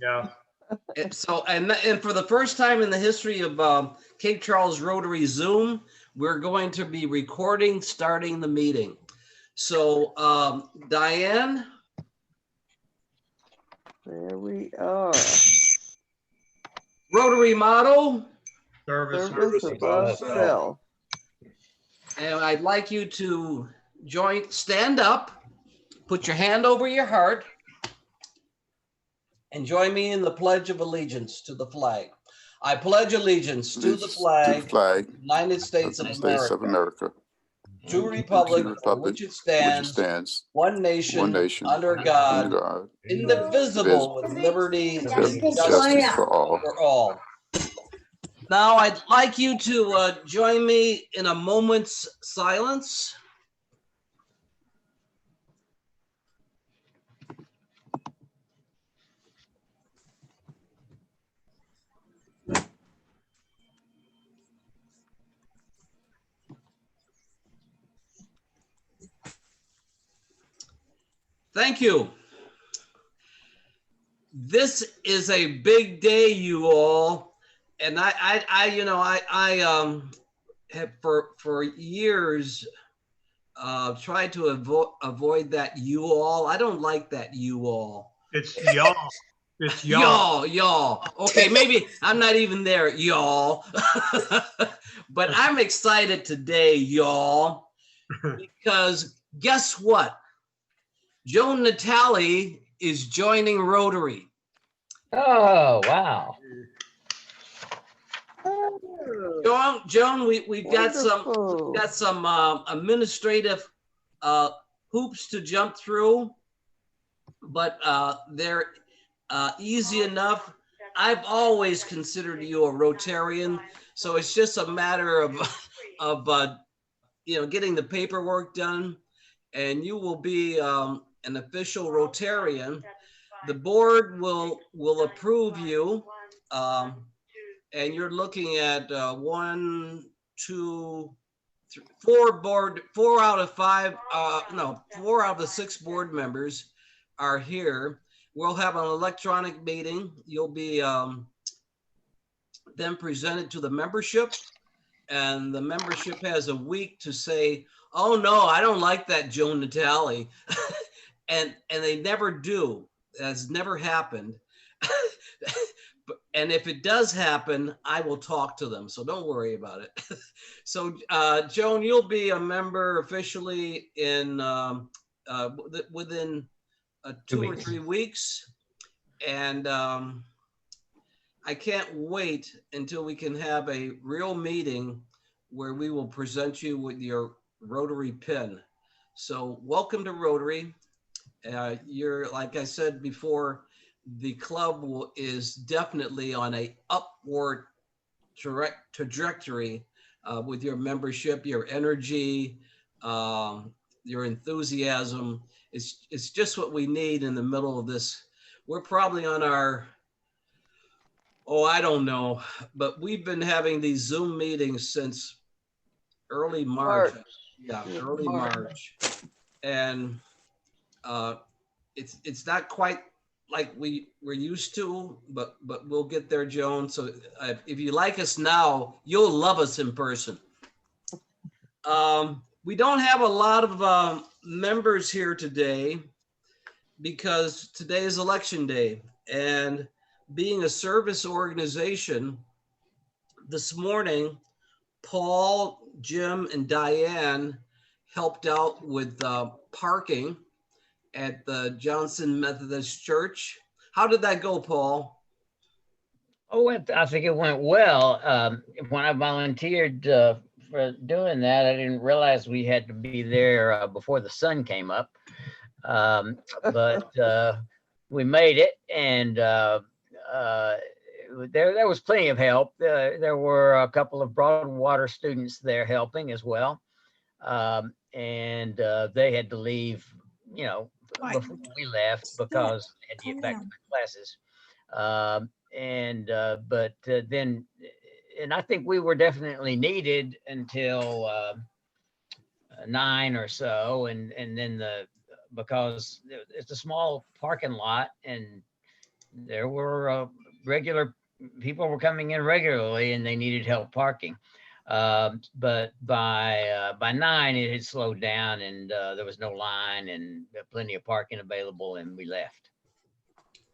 Yeah. And for the first time in the history of Cape Charles Rotary Zoom, we're going to be recording starting the meeting. So Diane. There we are. Rotary motto. Service above self. And I'd like you to stand up, put your hand over your heart, and join me in the Pledge of Allegiance to the flag. I pledge allegiance to the flag, United States of America, to the republic for which it stands, one nation, under God, indivisible, with liberty and justice for all. Now, I'd like you to join me in a moment's silence. Thank you. This is a big day, you all. And I have for years tried to avoid that you all. I don't like that you all. It's y'all. It's y'all. Y'all. Okay, maybe I'm not even there, y'all. But I'm excited today, y'all, because guess what? Joan Natale is joining Rotary. Oh, wow. Joan, we've got some administrative hoops to jump through, but they're easy enough. I've always considered you a Rotarian, so it's just a matter of getting the paperwork done, and you will be an official Rotarian. The board will approve you. And you're looking at 4 out of the 6 board members are here. We'll have an electronic meeting. You'll be then presented to the membership, and the membership has a week to say, oh no, I don't like that Joan Natale. and they never do. That's never happened. And if it does happen, I will talk to them. So don't worry about it. So Joan, you'll be a member officially in within 2 or 3 weeks. And I can't wait until we can have a real meeting where we will present you with your Rotary pin. So welcome to Rotary. You're, like I said before, the club is definitely on a upward trajectory with your membership, your energy, your enthusiasm. It's just what we need in the middle of this. We're probably on our, I don't know, but we've been having these Zoom meetings since early March. Yeah, early March. And it's not quite like we're used to, but we'll get there, Joan. So if you like us now, you'll love us in person. We don't have a lot of members here today because today is election day, and being a service organization, this morning, Paul, Jim, and Diane helped out with parking at the Johnson Methodist Church. How did that go, Paul? Oh, I think it went well. When I volunteered for doing that, I didn't realize we had to be there before the sun came up. But we made it, and there was plenty of help. There were a couple of Broadwater students there helping as well. And they had to leave, before we left because they had to get back to their classes. Then I think we were definitely needed until 9 or so, and then because it's a small parking lot, and there were regular people were coming in regularly, and they needed help parking. But by 9, it had slowed down, and there was no line, and plenty of parking available, and we left.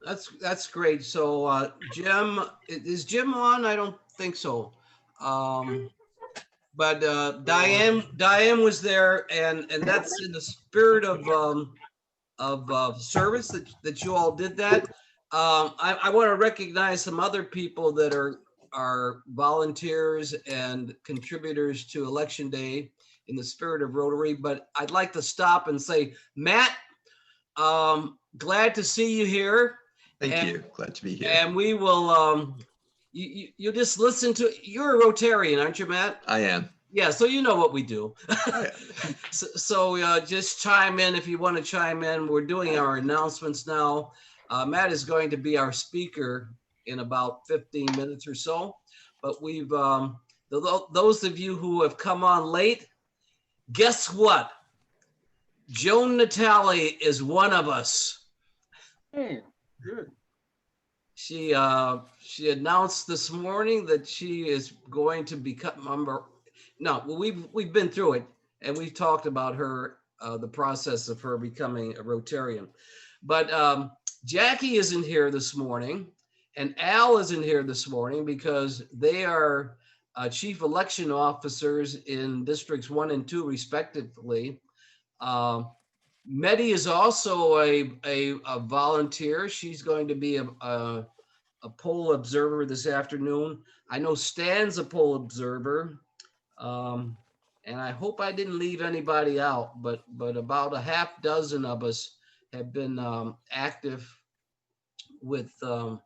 That's great. So Jim, is Jim on? I don't think so. But Diane was there, and that's in the spirit of service that you all did that. I want to recognize some other people that are volunteers and contributors to Election Day in the spirit of Rotary. But I'd like to stop and say, Matt, glad to see you here. Thank you. Glad to be here. And we will. You just listen to. You're a Rotarian, aren't you, Matt? I am. Yeah, so you know what we do. Oh, yeah. So just chime in if you want to chime in. We're doing our announcements now. Matt is going to be our speaker in about 15 minutes or so. But we've those of you who have come on late, guess what? Joan Natale is one of us. Hey, good. She announced this morning that she is going to become member. No, we've been through it, and we've talked about her, the process of her becoming a Rotarian. But Jackie isn't here this morning, and Al isn't here this morning because they are chief election officers in districts 1 and 2, respectively. Medi is also a volunteer. She's going to be a poll observer this afternoon. I know Stan's a poll observer. And I hope I didn't leave anybody out, but about a half dozen of us have been active with, and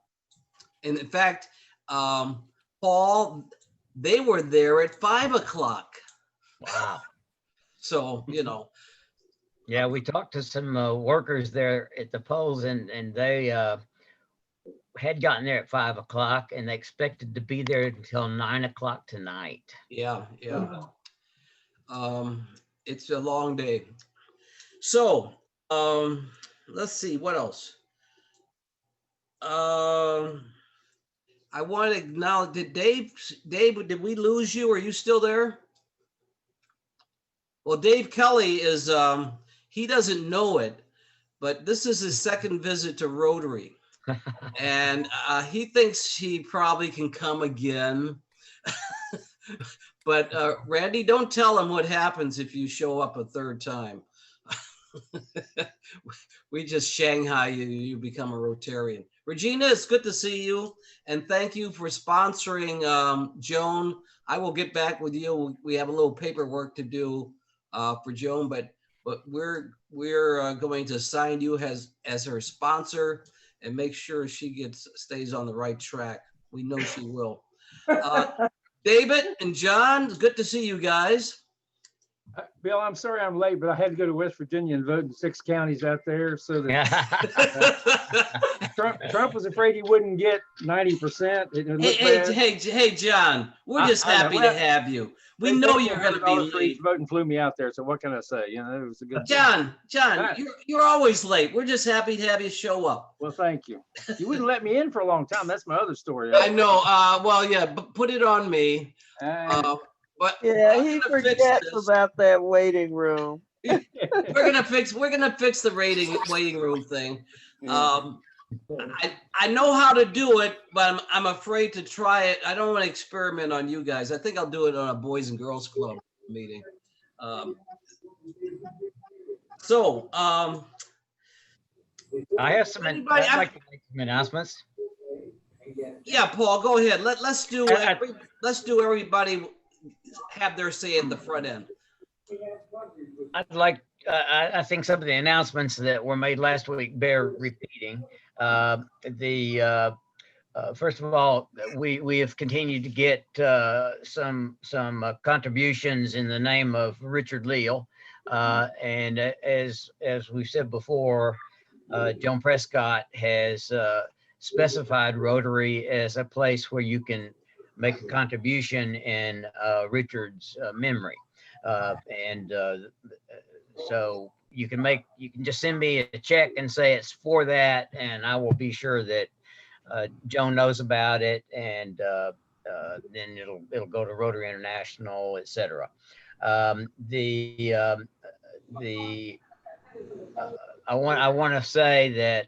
in fact, Paul, they were there at 5 o'clock. Wow. So, you know. Yeah, we talked to some workers there at the polls, and they had gotten there at 5 o'clock, and they expected to be there until 9 o'clock tonight. Yeah. It's a long day. So, let's see, what else? I want to acknowledge, Dave, did we lose you? Are you still there? Well, Dave Kelly is, he doesn't know it, but this is his second visit to Rotary. And he thinks he probably can come again. But Randy, don't tell him what happens if you show up a third time. We just Shanghai you, you become a Rotarian. Regina, it's good to see you. And thank you for sponsoring Joan. I will get back with you. We have a little paperwork to do for Joan, but we're going to assign you as her sponsor and make sure she stays on the right track. We know she will. David and John, it's good to see you guys. Bill, I'm sorry I'm late, but I had to go to West Virginia and vote in 6 counties out there. So that Trump was afraid he wouldn't get 90%. Hey, John, we're just happy to have you. We know you're going to be late. Voting flew me out there. So what can I say? You know, it was a good. John, you're always late. We're just happy to have you show up. Well, thank you. You wouldn't let me in for a long time. That's my other story. I know. Well, yeah, but put it on me. But yeah, he forgets about that waiting room. We're gonna fix the waiting room thing. I know how to do it, but I'm afraid to try it. I don't want to experiment on you guys. I think I'll do it on a Boys and Girls Club meeting. I have some. I'd like to make some announcements. Yeah, Paul, go ahead. Let's do everybody have their say at the front end. I'd like. I think some of the announcements that were made last week bear repeating. First of all, we have continued to get some contributions in the name of Richard Leal, and as we've said before, Joan Prescott has specified Rotary as a place where you can make a contribution in Richard's memory, so you can just send me a check and say it's for that, and I will be sure that Joan knows about it, and then it'll go to Rotary International, etc. The I want to say that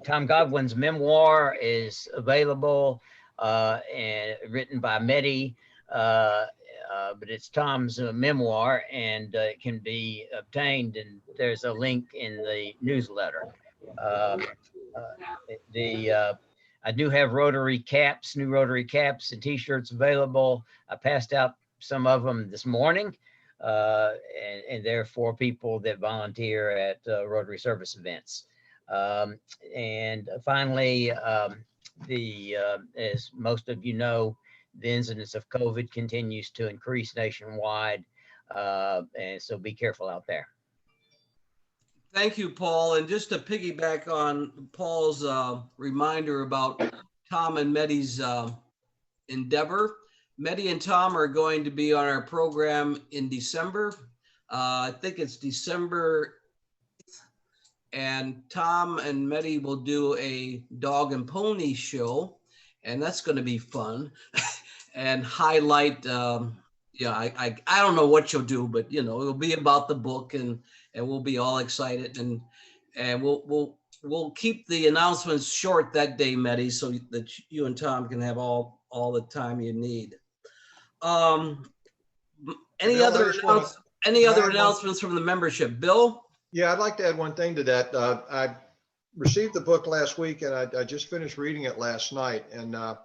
Tom Godwin's memoir is available and written by Mehdi, but it's Tom's memoir, and it can be obtained, and there's a link in the newsletter. I do have Rotary caps, new Rotary caps and t-shirts available. I passed out some of them this morning, and they're for people that volunteer at Rotary service events. And finally, as most of you know, the incidence of COVID continues to increase nationwide, and so be careful out there. Thank you, Paul. And just to piggyback on Paul's reminder about Tom and Mehdi's endeavor, Mehdi and Tom are going to be on our program in December. I think it's December, and Tom and Mehdi will do a dog and pony show, and that's going to be fun and highlight. I don't know what you'll do, but it'll be about the book, and we'll be all excited, and we'll keep the announcements short that day, Mehdi, so that you and Tom can have all the time you need. Any other announcements from the membership, Bill? Yeah, I'd like to add one thing to that. I received the book last week, and I just finished reading it last night. And I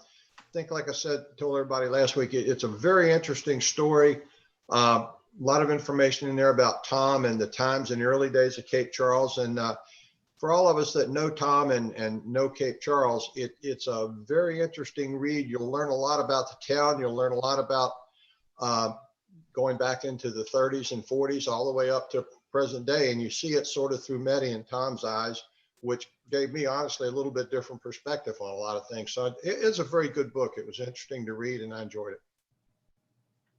think, like I told everybody last week, it's a very interesting story. A lot of information in there about Tom and the times in the early days of Cape Charles. And for all of us that know Tom and know Cape Charles, it's a very interesting read. You'll learn a lot about the town. You'll learn a lot about going back into the 30s and 40s all the way up to present day. And you see it sort of through Mehdi and Tom's eyes, which gave me honestly a little bit different perspective on a lot of things. So it is a very good book. It was interesting to read, and I enjoyed it.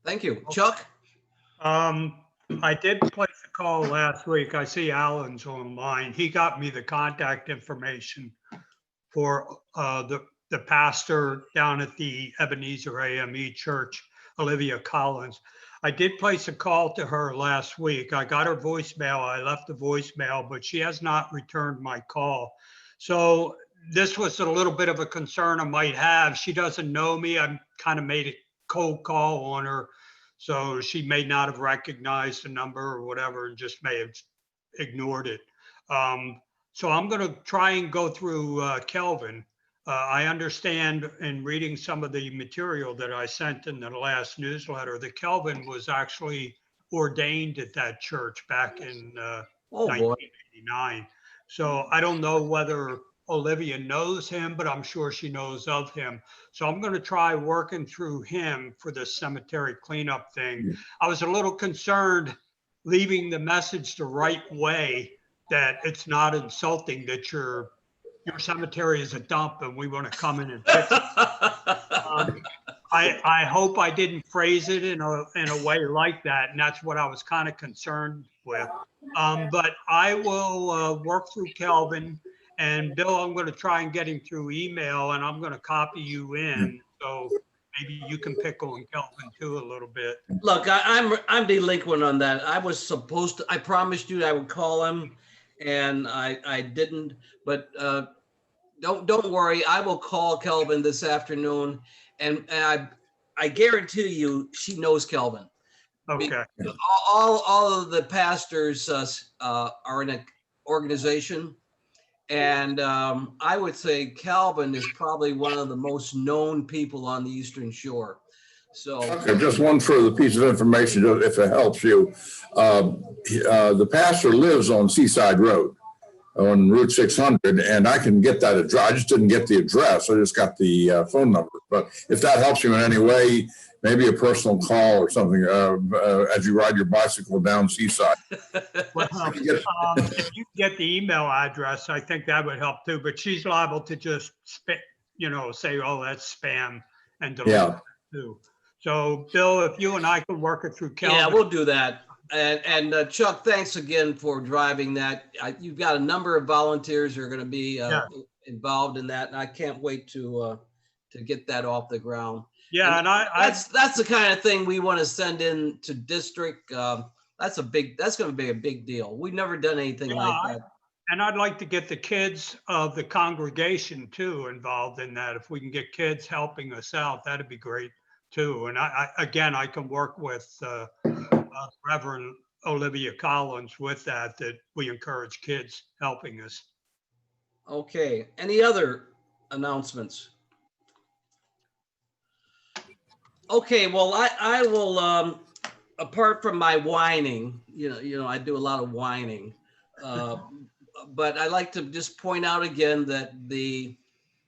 Thank you. Chuck? I did place a call last week. I see Alan's online. He got me the contact information for the pastor down at the Ebenezer AME Church, Olivia Collins. I did place a call to her last week. I got her voicemail. I left the voicemail, but she has not returned my call. So this was a little bit of a concern I might have. She doesn't know me. I kind of made a cold call on her. So she may not have recognized the number or whatever, and just may have ignored it. So I'm going to try and go through Kelvin. I understand in reading some of the material that I sent in the last newsletter that Kelvin was actually ordained at that church back in 1989. So I don't know whether Olivia knows him, but I'm sure she knows of him. So I'm going to try working through him for the cemetery cleanup thing. I was a little concerned leaving the message the right way, that it's not insulting that your cemetery is a dump and we want to come in and fix it. I hope I didn't phrase it in a way like that, and that's what I was kind of concerned with. But I will work through Kelvin, and Bill, I'm going to try and get him through email, and I'm going to copy you in, so maybe you can pick on Kelvin too a little bit. Look, I'm delinquent on that. I was supposed to. I promised you I would call him, and I didn't. But don't worry. I will call Kelvin this afternoon, and I guarantee you she knows Kelvin. Okay. All of the pastors are in an organization, and I would say Calvin is probably one of the most known people on the Eastern Shore. So okay, just one further piece of information, if it helps you. The pastor lives on Seaside Road on Route 600, and I can get that address. I just didn't get the address. I just got the phone number. But if that helps you in any way, maybe a personal call or something as you ride your bicycle down Seaside. Well, if you get the email address, I think that would help too. But she's liable to just say, oh, that's spam, and delete it too. So, Bill, if you and I could work it through Kelvin. Yeah, we'll do that. And Chuck, thanks again for driving that. You've got a number of volunteers who are going to be involved in that, and I can't wait to get that off the ground. Yeah, and that's the kind of thing we want to send in to district. That's going to be a big deal. We've never done anything like that. And I'd like to get the kids of the congregation too involved in that. If we can get kids helping us out, that'd be great too. And I can work with Reverend Olivia Collins with that we encourage kids helping us. Okay. Any other announcements? Okay. Well, I will. Apart from my whining, I do a lot of whining. But I'd like to just point out again that the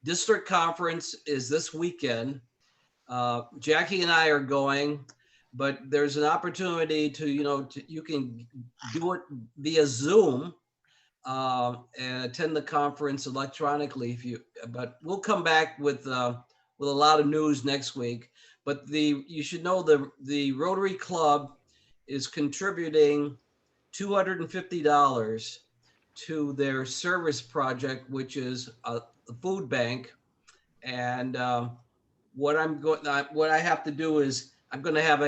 district conference is this weekend. Jackie and I are going, but there's an opportunity to, you can do it via Zoom and attend the conference electronically but we'll come back with a lot of news next week. But you should know the Rotary Club is contributing $250 to their service project, which is the food bank. And what I have to do is I'm going to have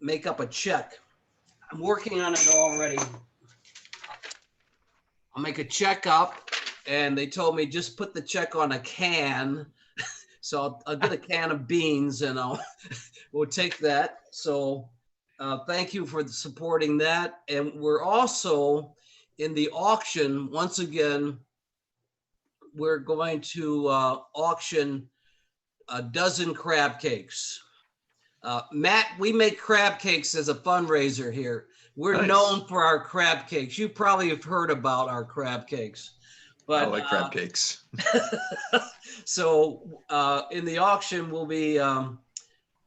make up a check. I'm working on it already. I'll make a check up, and they told me just put the check on a can. So I'll get a can of beans, and we'll take that. So thank you for supporting that. And we're also in the auction, once again, we're going to auction a dozen crab cakes. Matt, we make crab cakes as a fundraiser here. We're known for our crab cakes. You probably have heard about our crab cakes. But, I like crab cakes. So in the auction, we'll be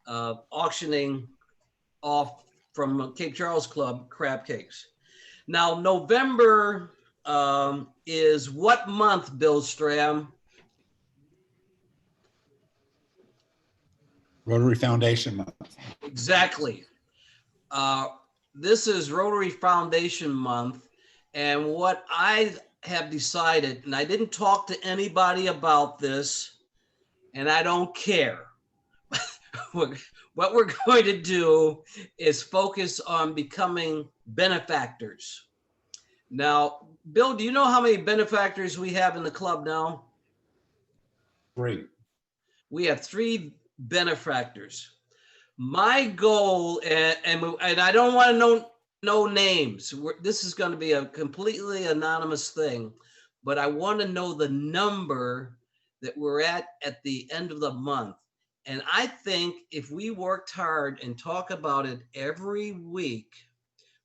auctioning off from Cape Charles Club crab cakes. Now, November is what month, Bill Stram? Rotary Foundation Month. Exactly. This is Rotary Foundation Month. And what I have decided, and I didn't talk to anybody about this, and I don't care. What we're going to do is focus on becoming benefactors. Now, Bill, do you know how many benefactors we have in the club now? 3. We have 3 benefactors. My goal, and I don't want to know no names. This is going to be a completely anonymous thing, but I want to know the number that we're at the end of the month. And I think if we worked hard and talk about it every week,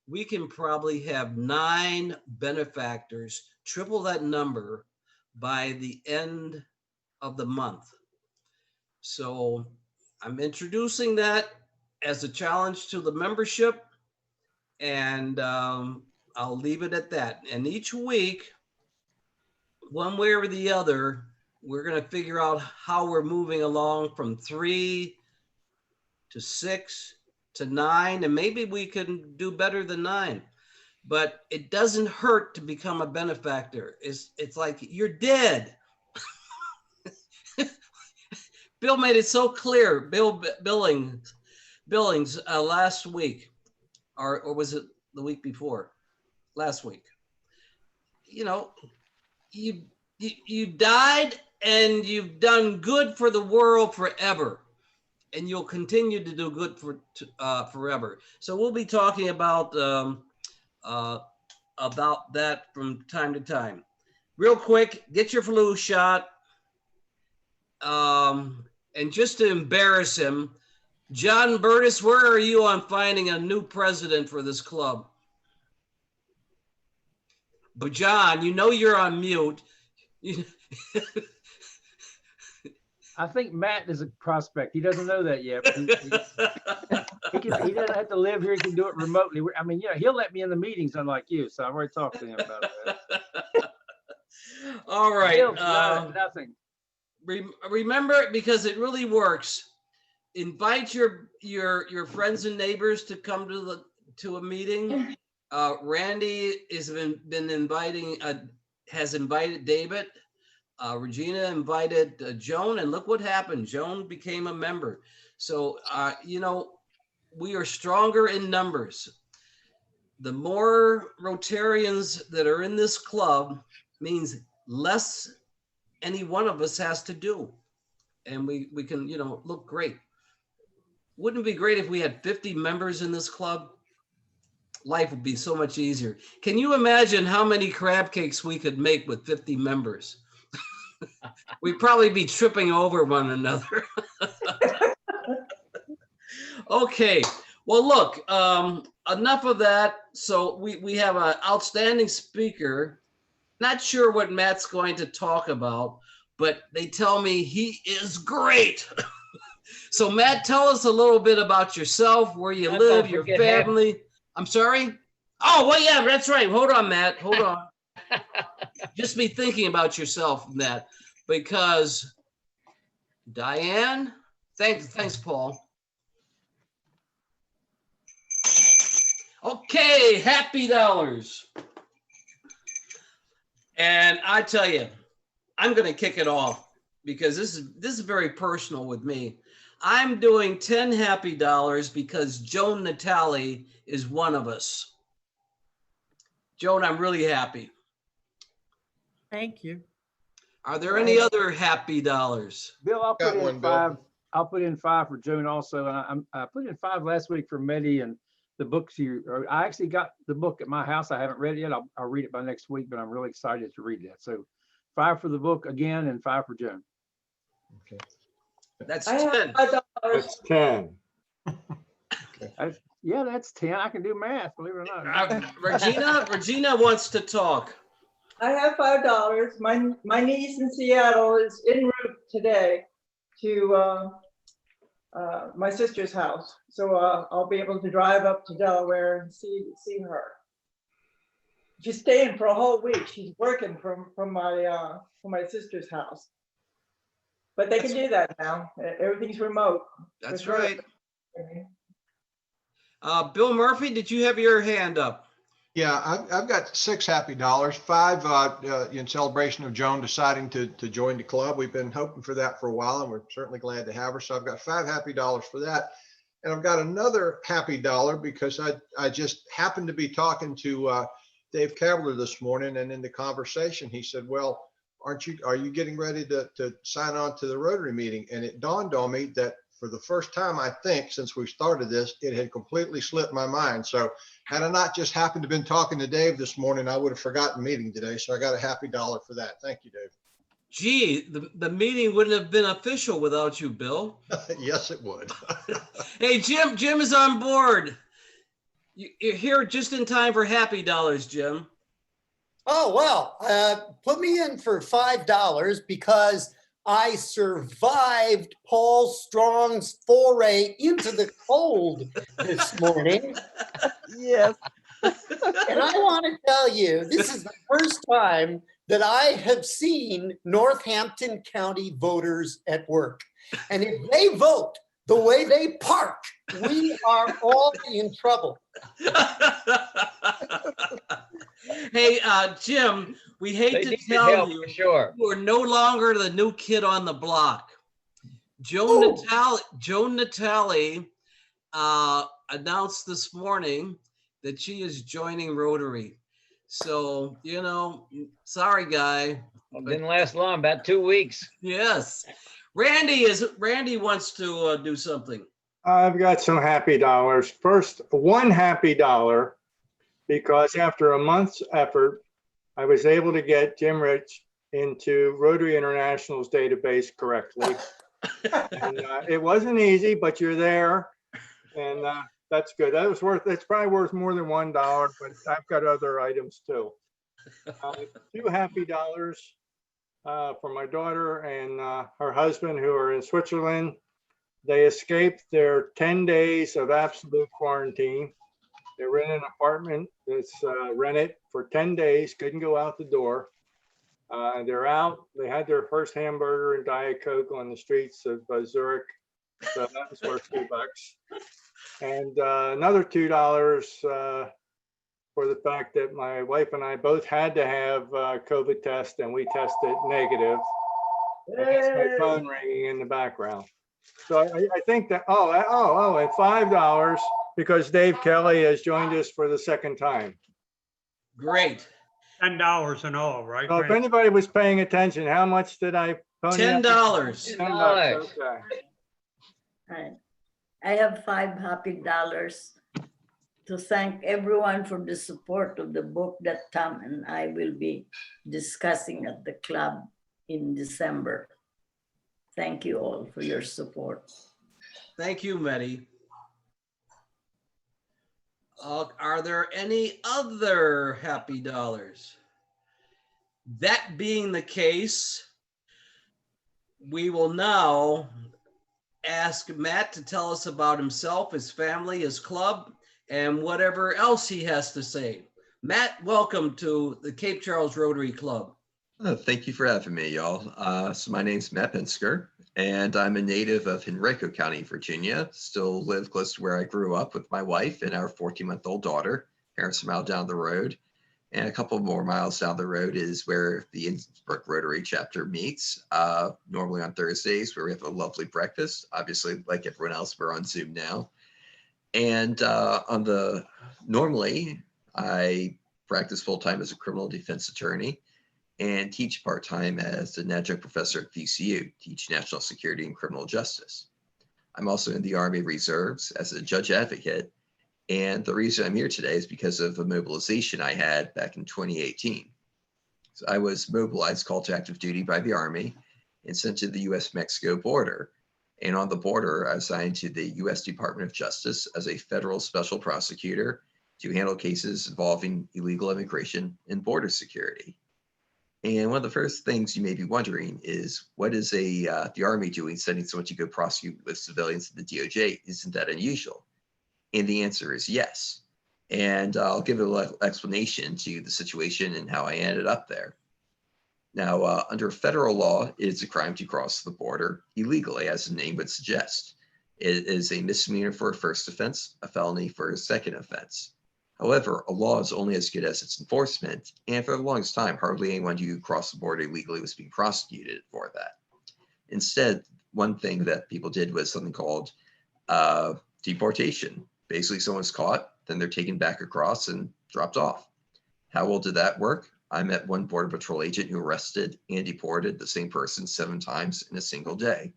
we can probably have 9 benefactors, triple that number by the end of the month. So I'm introducing that as a challenge to the membership. And I'll leave it at that. And each week, one way or the other, we're going to figure out how we're moving along from 3 to 6 to 9. And maybe we can do better than 9. But it doesn't hurt to become a benefactor. It's like you're dead. Bill made it so clear. Billings last week. Or was it the week before? Last week. You died and you've done good for the world forever, and you'll continue to do good forever. So we'll be talking about that from time to time. Real quick, get your flu shot. And just to embarrass him, John Burtis, where are you on finding a new president for this club? But John, you're on mute. I think Matt is a prospect. He doesn't know that yet. But he doesn't have to live here. He can do it remotely. I mean, he'll let me in the meetings, unlike you. So I've already talked to him about that. All right. Nothing. Remember, because it really works. Invite your friends and neighbors to come to to a meeting. Randy been inviting, has invited David. Regina invited Joan, and look what happened. Joan became a member. So, you know, we are stronger in numbers. The more Rotarians that are in this club means less any one of us has to do. And we can, you know, look great. Wouldn't it be great if we had 50 members in this club? Life would be so much easier. Can you imagine how many crab cakes we could make with 50 members? We'd probably be tripping over one another. Okay, well, look, enough of that. So we have an outstanding speaker. Not sure what Matt's going to talk about, but they tell me he is great. So Matt, tell us a little bit about yourself, where you live, your family. I'm sorry? Oh, well, yeah, that's right. Hold on, Matt, hold on. Just be thinking about yourself, Matt, because Diane, thanks, Paul. Okay, happy dollars. And I tell you, I'm going to kick it off because this is very personal with me. I'm doing 10 happy dollars because Joan Natale is one of us. Joan, I'm really happy. Thank you. Are there any other happy dollars? Bill, I'll Got put in one, Bill. 5. I'll put in 5 for Joan also. And I put in 5 last week for Meddy and the books I actually got the book at my house. I haven't read it yet. I'll read it by next week, but I'm really excited to read that. So 5 for the book again and 5 for Joan. Okay. That's I 10. have $5. That's 10. Yeah, that's 10. I can do math, believe it or not. Regina wants to talk. I have $5. My niece in Seattle is en route today to my sister's house, so I'll be able to drive up to Delaware and see her. She's staying for a whole week. She's working from my sister's house, but they can do that now. Everything's remote. That's right. Bill Murphy, did you have your hand up? Yeah, I've got 6 happy dollars, 5 in celebration of Joan deciding to join the club. We've been hoping for that for a while, and we're certainly glad to have her. So I've got 5 happy dollars for that. And I've got another happy dollar because I just happened to be talking to Dave Cavler this morning, and in the conversation, he said, well, are you getting ready to sign on to the Rotary meeting? And it dawned on me that for the first time, I think, since we started this, it had completely slipped my mind. So had I not just happened to have been talking to Dave this morning, I would have forgotten meeting today. So I got a happy dollar for that. Thank you, Dave. Gee, the meeting wouldn't have been official without you, Bill. Yes, it would. Hey, Jim is on board. You're here just in time for happy dollars, Jim. Oh, well, put me in for $5 because I survived Paul Strong's foray into the cold this morning. Yes. And I want to tell you, this is the first time that I have seen Northampton County voters at work. And if they vote the way they park, we are all in trouble. Hey, Jim, we hate to tell you, sure. you are no longer the new kid on the block. Joan Natale announced this morning that she is joining Rotary. So, you know, sorry, guy. Well, didn't last long, about 2 weeks. Yes. Randy wants to do something. I've got some happy dollars. First, one happy dollar, because after a month's effort, I was able to get Jim Rich into Rotary International's database correctly. And it wasn't easy, but you're there, and that's good. That's probably worth more than $1, but I've got other items too. 2 happy dollars for my daughter and her husband, who are in Switzerland. They escaped their 10 days of absolute quarantine. They were in an apartment that's rented for 10 days, couldn't go out the door. They're out. They had their first hamburger and Diet Coke on the streets of Zurich. So that was worth $2. And another $2 for the fact that my wife and I both had to have COVID test and we tested negative. And that's my phone ringing in the background. So I think that, and $5 because Dave Kelly has joined us for the second time. Great. $10 in all, right? So if Rich? anybody was paying attention, how much did I pony up? $10. $10, okay. Right. I have $5 to thank everyone for the support of the book that Tom and I will be discussing at the club in December. Thank you all for your support. Thank you, Meddy. Are there any other happy dollars? That being the case, we will now ask Matt to tell us about himself, his family, his club, and whatever else he has to say. Matt, welcome to the Cape Charles Rotary Club. Thank you for having me, y'all. So my name's Matt Pinsker, and I'm a native of Henrico County, Virginia. Still live close to where I grew up with my wife and our 14-month-old daughter. Parents are out down the road. And a couple more miles down the road is where the Innsbruck Rotary chapter meets, normally on Thursdays, where we have a lovely breakfast. Obviously, like everyone else, we're on Zoom now. And normally, I practice full-time as a criminal defense attorney and teach part-time as an adjunct professor at VCU, teach national security and criminal justice. I'm also in the Army Reserves as a judge advocate. And the reason I'm here today is because of a mobilization I had back in 2018. So I was mobilized, called to active duty by the Army and sent to the US-Mexico border. And on the border, I was assigned to the US Department of Justice as a federal special prosecutor to handle cases involving illegal immigration and border security. And one of the first things you may be wondering is, what is the Army doing sending someone to go prosecute with civilians in the DOJ? Isn't that unusual? And the answer is yes. And I'll give a little explanation to the situation and how I ended up there. Now, under federal law, it is a crime to cross the border illegally, as the name would suggest. It is a misdemeanor for a first offense, a felony for a second offense. However, a law is only as good as its enforcement, and for the longest time, hardly anyone who crossed the border illegally was being prosecuted for that. Instead, one thing that people did was something called deportation. Basically, someone's caught, then they're taken back across and dropped off. How well did that work? I met one Border Patrol agent who arrested and deported the same person 7 times in a single day.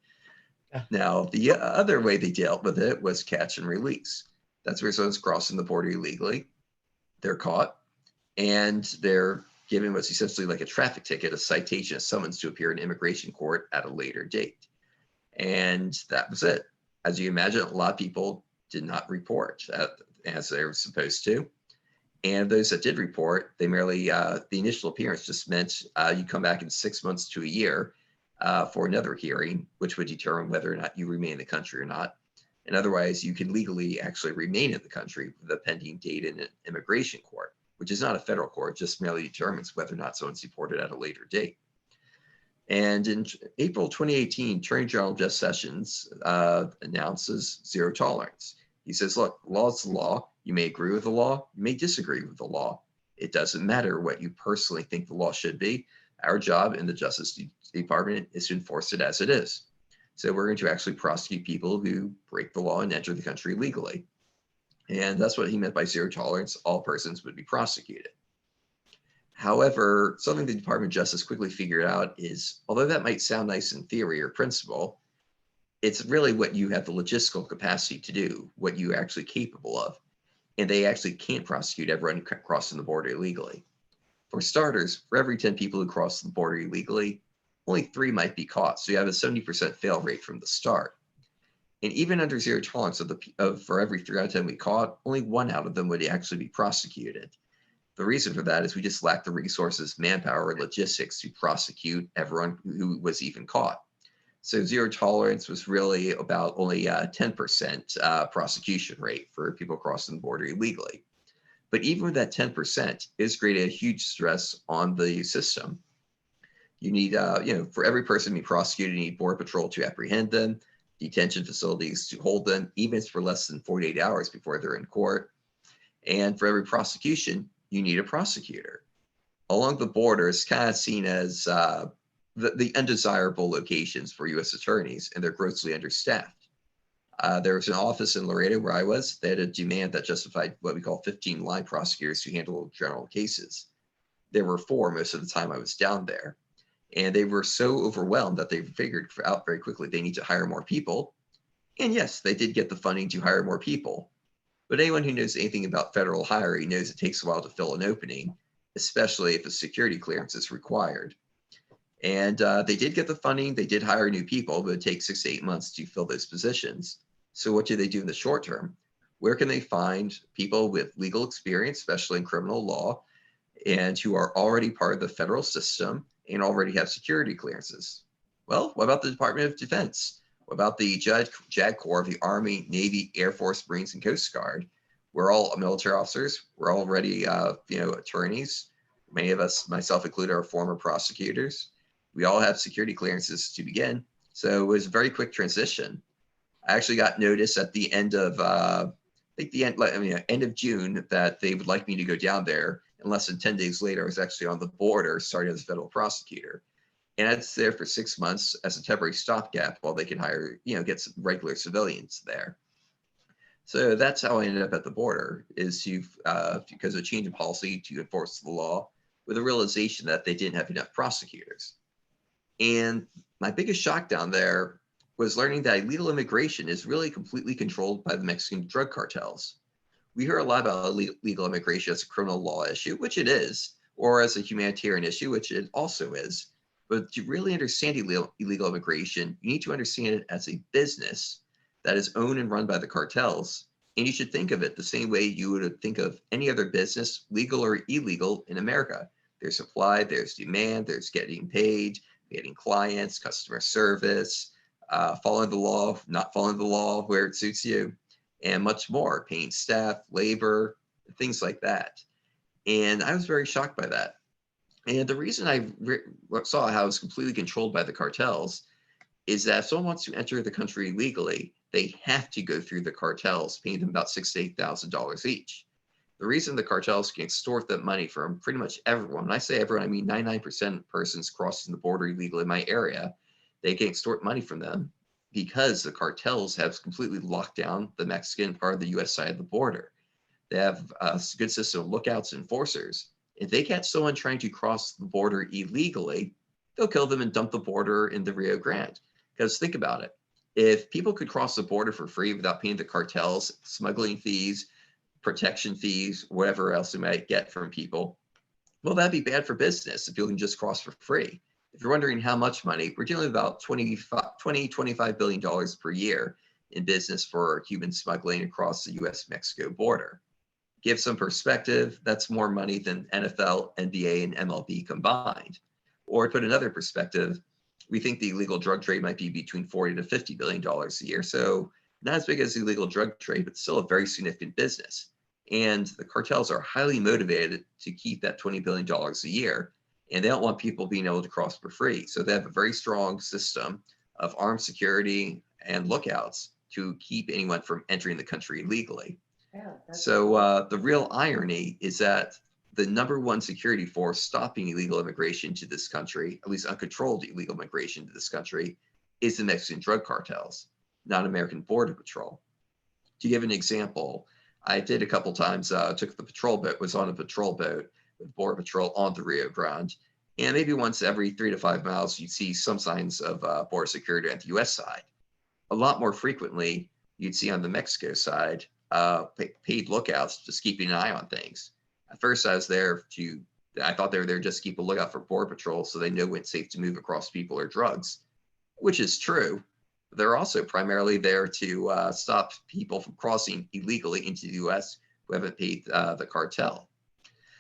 Now, the other way they dealt with it was catch and release. That's where someone's crossing the border illegally. They're caught, and they're given what's essentially like a traffic ticket, a citation, a summons to appear in immigration court at a later date. And that was it. As you imagine, a lot of people did not report as they were supposed to. And those that did report, they merely, the initial appearance just meant you come back in 6 months to a year for another hearing, which would determine whether or not you remain in the country or not. And otherwise, you can legally actually remain in the country with a pending date in an immigration court, which is not a federal court, just merely determines whether or not someone's deported at a later date. And in April 2018, Attorney General Jeff Sessions announces zero tolerance. He says, look, law is the law. You may agree with the law, you may disagree with the law. It doesn't matter what you personally think the law should be. Our job in the Justice Department is to enforce it as it is. So we're going to actually prosecute people who break the law and enter the country legally. And that's what he meant by zero tolerance. All persons would be prosecuted. However, something the Department of Justice quickly figured out is, although that might sound nice in theory or principle, it's really what you have the logistical capacity to do, what you're actually capable of. And they actually can't prosecute everyone crossing the border illegally. For starters, for every 10 people who cross the border illegally, only 3 might be caught. So you have a 70% fail rate from the start. And even under zero tolerance for every 3 out of 10 we caught, only 1 out of them would actually be prosecuted. The reason for that is we just lack the resources, manpower, and logistics to prosecute everyone who was even caught. So zero tolerance was really about only a 10% prosecution rate for people crossing the border illegally. But even with that 10%, it's created a huge stress on the system. You need, for every person to be prosecuted, you need Border Patrol to apprehend them. detention facilities to hold them, even if it's for less than 48 hours before they're in court. And for every prosecution, you need a prosecutor. Along the border, it's kind of seen as the undesirable locations for U.S. attorneys, and they're grossly understaffed. There was an office in Laredo where I was. They had a demand that justified what we call 15 line prosecutors to handle general cases. There were 4 most of the time I was down there. And they were so overwhelmed that they figured out very quickly they need to hire more people. And yes, they did get the funding to hire more people. But anyone who knows anything about federal hiring knows it takes a while to fill an opening, especially if a security clearance is required. And they did get the funding. They did hire new people, but it takes 6 to 8 months to fill those positions. So what do they do in the short term? Where can they find people with legal experience, especially in criminal law, and who are already part of the federal system and already have security clearances? Well, what about the Department of Defense? What about the JAG Corps of the Army, Navy, Air Force, Marines, and Coast Guard? We're all military officers. We're already, attorneys. Many of us, myself included, are former prosecutors. We all have security clearances to begin. So it was a very quick transition. I actually got notice at the end of, end of June that they would like me to go down there. And less than 10 days later, I was actually on the border starting as a federal prosecutor. And I was there for 6 months as a temporary stopgap while they can hire, get some regular civilians there. So that's how I ended up at the border, is because of a change in policy to enforce the law, with a realization that they didn't have enough prosecutors. And my biggest shock down there was learning that illegal immigration is really completely controlled by the Mexican drug cartels. We hear a lot about illegal immigration as a criminal law issue, which it is, or as a humanitarian issue, which it also is. But to really understand illegal immigration, you need to understand it as a business that is owned and run by the cartels. And you should think of it the same way you would think of any other business, legal or illegal, in America. There's supply, there's demand, there's getting paid, getting clients, customer service, following the law, not following the law where it suits you, and much more, paying staff, labor, things like that. And I was very shocked by that. And the reason I saw how it was completely controlled by the cartels is that if someone wants to enter the country legally, they have to go through the cartels, paying them about $6,000 to $8,000 each. The reason the cartels can extort that money from pretty much everyone, when I say everyone, I mean 99% of persons crossing the border illegally in my area, they can extort money from them because the cartels have completely locked down the Mexican part of the U.S. side of the border. They have a good system of lookouts and enforcers. If they catch someone trying to cross the border illegally, they'll kill them and dump the border in the Rio Grande. Because think about it. If people could cross the border for free without paying the cartels, smuggling fees, protection fees, whatever else they might get from people, well, that'd be bad for business if people can just cross for free. If you're wondering how much money, we're dealing with about $25 billion per year in business for human smuggling across the U.S.-Mexico border. Give some perspective, that's more money than NFL, NBA, and MLB combined. Or to put another perspective, we think the illegal drug trade might be between $40 to $50 billion a year. So not as big as the illegal drug trade, but still a very significant business. And the cartels are highly motivated to keep that $20 billion a year. And they don't want people being able to cross for free. So they have a very strong system of armed security and lookouts to keep anyone from entering the country illegally. Yeah, so the real irony is that the #1 security force stopping illegal immigration to this country, at least uncontrolled illegal immigration to this country, is the Mexican drug cartels, not American Border Patrol. To give an example, I did a couple times, took the patrol boat, was on a patrol boat with Border Patrol on the Rio Grande. And maybe once every 3 to 5 miles, you'd see some signs of border security at the US side. A lot more frequently, you'd see on the Mexico side, paid lookouts just keeping an eye on things. At first, I thought they were there just to keep a lookout for Border Patrol so they know when it's safe to move across people or drugs, which is true. They're also primarily there to stop people from crossing illegally into the US who haven't paid the cartel.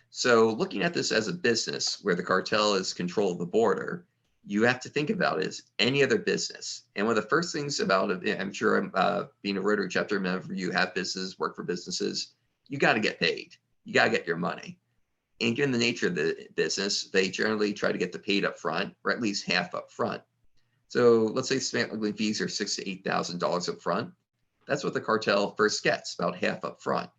So looking at this as a business where the cartel is control of the border, you have to think about it as any other business. And one of the first things about it, I'm sure being a Rotary chapter member, you have business, work for businesses, you got to get paid. You got to get your money. And given the nature of the business, they generally try to get the paid up front, or at least half up front. So let's say smuggling fees are $6,000 to $8,000 up front. That's what the cartel first gets, about half up front.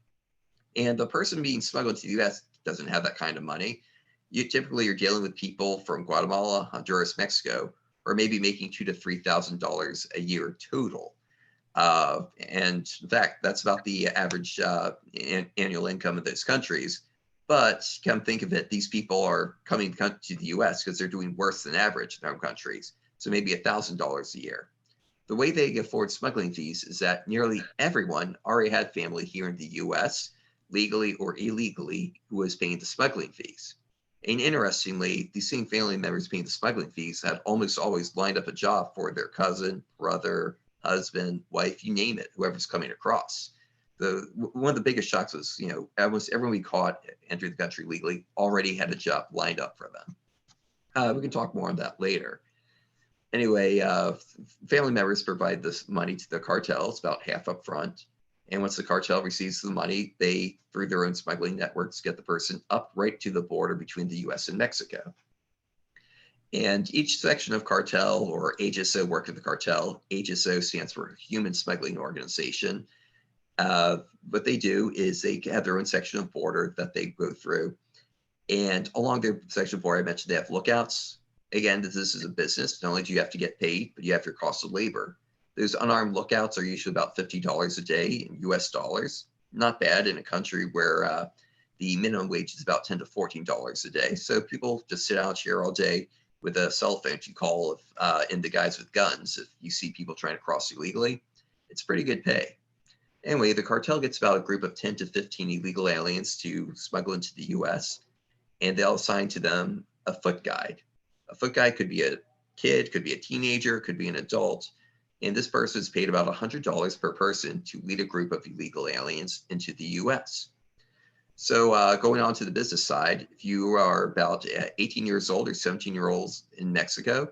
And the person being smuggled to the U.S. doesn't have that kind of money. You're dealing with people from Guatemala, Honduras, Mexico, or maybe making $2,000 to $3,000 a year total. And in fact, that's about the average annual income of those countries. But come think of it, these people are coming to the U.S. because they're doing worse than average in their own countries. So maybe $1,000 a year. The way they afford smuggling fees is that nearly everyone already had family here in the U.S., legally or illegally, who was paying the smuggling fees. And interestingly, these same family members paying the smuggling fees had almost always lined up a job for their cousin, brother, husband, wife, you name it, whoever's coming across. One of the biggest shocks was, almost everyone we caught entering the country legally already had a job lined up for them. We can talk more on that later. Anyway, family members provide this money to the cartels, about half up front. And once the cartel receives the money, they, through their own smuggling networks, get the person up right to the border between the US and Mexico. And each section of cartel or HSO work of the cartel, HSO stands for Human Smuggling Organization. What they do is they have their own section of border that they go through. And along their section of border, I mentioned they have lookouts. Again, this is a business. Not only do you have to get paid, but you have your cost of labor. Those unarmed lookouts are usually about $50 a day in US dollars. Not bad in a country where the minimum wage is about $10 to $14 a day. So people just sit out here all day with a cell phone to call in the guys with guns. If you see people trying to cross illegally, it's pretty good pay. Anyway, the cartel gets about a group of 10 to 15 illegal aliens to smuggle into the US, and they'll assign to them a foot guide. A foot guide could be a kid, could be a teenager, could be an adult. And this person is paid about $100 per person to lead a group of illegal aliens into the US. So going on to the business side, if you are about 18 years old or 17-year-olds in Mexico,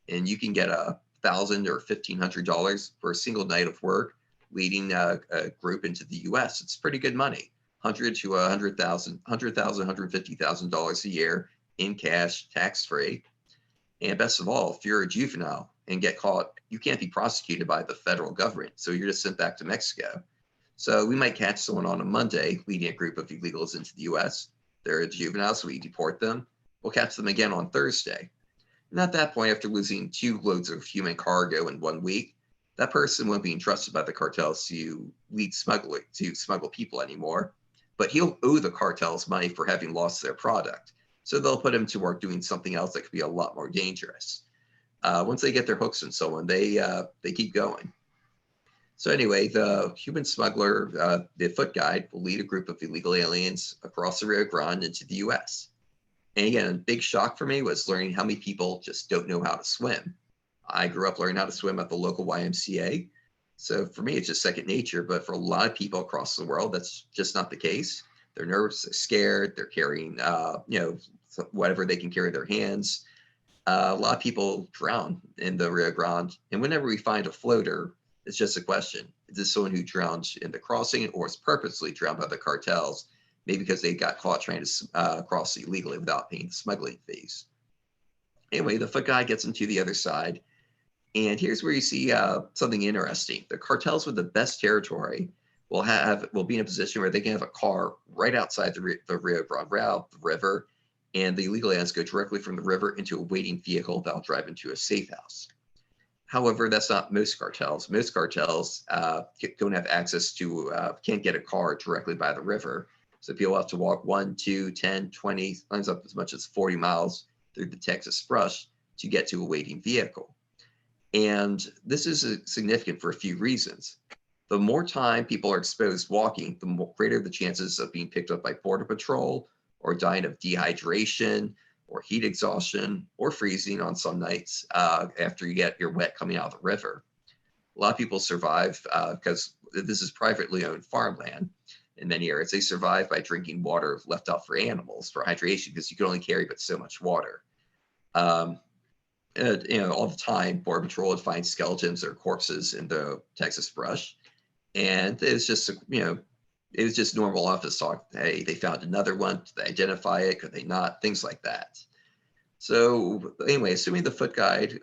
and you can get $1,000 or $1,500 for a single night of work leading a group into the US, it's pretty good money. $100,000 to $150,000 $150,000 a year in cash, tax-free. And best of all, if you're a juvenile and get caught, you can't be prosecuted by the federal government. So you're just sent back to Mexico. So we might catch someone on a Monday leading a group of illegals into the US. They're a juvenile, so we deport them. We'll catch them again on Thursday. And at that point, after losing 2 loads of human cargo in 1 week, that person won't be entrusted by the cartels to smuggle people anymore. But he'll owe the cartels money for having lost their product. So they'll put him to work doing something else that could be a lot more dangerous. Once they get their hooks in someone, they keep going. So anyway, the human smuggler, the foot guide, will lead a group of illegal aliens across the Rio Grande into the US. And again, a big shock for me was learning how many people just don't know how to swim. I grew up learning how to swim at the local YMCA. So for me, it's just second nature. But for a lot of people across the world, that's just not the case. They're nervous, they're scared, they're carrying, whatever they can carry in their hands. A lot of people drown in the Rio Grande. And whenever we find a floater, it's just a question. Is this someone who drowned in the crossing or is purposely drowned by the cartels? Maybe because they got caught trying to cross illegally without paying the smuggling fees. Anyway, the foot guy gets them to the other side. And here's where you see something interesting. The cartels with the best territory will be in a position where they can have a car right outside the Rio Grande, right out the river, and the illegal aliens go directly from the river into a waiting vehicle that'll drive into a safe house. However, that's not most cartels. Most cartels don't have access to, can't get a car directly by the river. So people have to walk 1, 2, 10, 20, sometimes up as much as 40 miles through the Texas brush to get to a waiting vehicle. And this is significant for a few reasons. The more time people are exposed walking, the greater the chances of being picked up by Border Patrol or dying of dehydration or heat exhaustion or freezing on some nights after you're wet coming out of the river. A lot of people survive because this is privately owned farmland in many areas. They survive by drinking water left out for animals for hydration because you can only carry but so much water. All the time, Border Patrol would find skeletons or corpses in the Texas brush. And it's just, it was just normal office talk. Hey, they found another one. Did they identify it? Could they not? Things like that. So anyway, assuming the foot guide,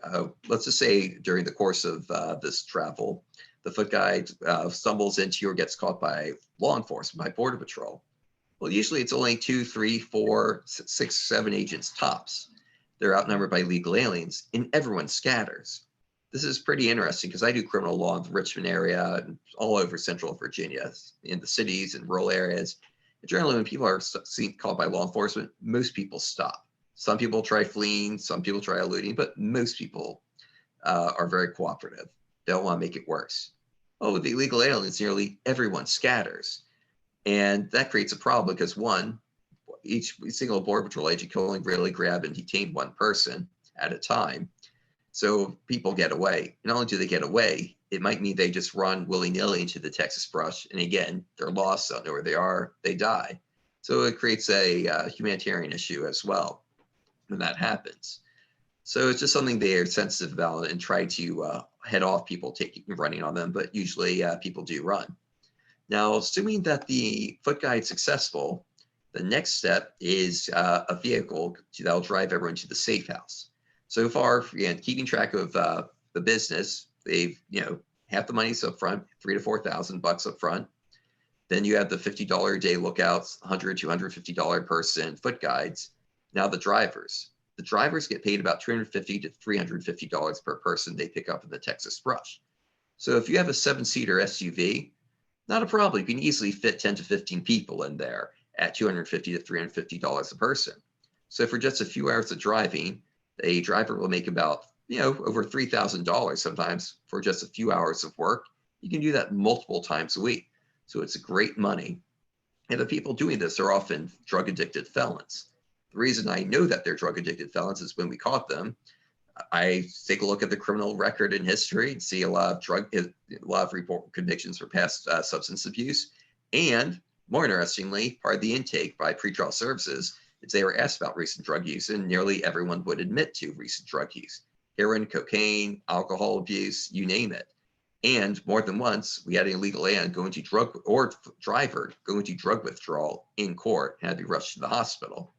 let's just say during the course of this travel, the foot guide stumbles into or gets caught by law enforcement, by Border Patrol. Well, usually it's only 2, 3, 4, 6, 7 agents tops. They're outnumbered by legal aliens, and everyone scatters. This is pretty interesting because I do criminal law in the Richmond area and all over Central Virginia, in the cities and rural areas. And generally, when people are seen caught by law enforcement, most people stop. Some people try fleeing, some people try eluding, but most people are very cooperative. They don't want to make it worse. Oh, with the illegal aliens, nearly everyone scatters. And that creates a problem because one, each single Border Patrol agent can only really grab and detain one person at a time. So people get away. Not only do they get away, it might mean they just run willy-nilly into the Texas brush. And again, they're lost, don't know where they are, they die. So it creates a humanitarian issue as well when that happens. So it's just something they are sensitive about and try to head off people running on them, but usually people do run. Now, assuming that the foot guide is successful, the next step is a vehicle that will drive everyone to the safe house. So far, again, keeping track of the business, they've, half the money's up front, $3,000 to $4,000 up front. Then you have the $50 a day lookouts, $100 to $250 person foot guides. Now the drivers. The drivers get paid about $250 to $350 per person they pick up in the Texas brush. So if you have a 7-seater SUV, not a problem. You can easily fit 10 to 15 people in there at $250 to $350 a person. So for just a few hours of driving, a driver will make about, over $3,000 sometimes for just a few hours of work. You can do that multiple times a week. So it's great money. And the people doing this are often drug addicted felons. The reason I know that they're drug addicted felons is when we caught them, I take a look at the criminal record and history and see a lot of report convictions for past substance abuse. And more interestingly, part of the intake by pretrial services is they were asked about recent drug use, and nearly everyone would admit to recent drug use: heroin, cocaine, alcohol abuse, you name it. And more than once, we had an illegal alien going to driver going to drug withdrawal in court and had to be rushed to the hospital.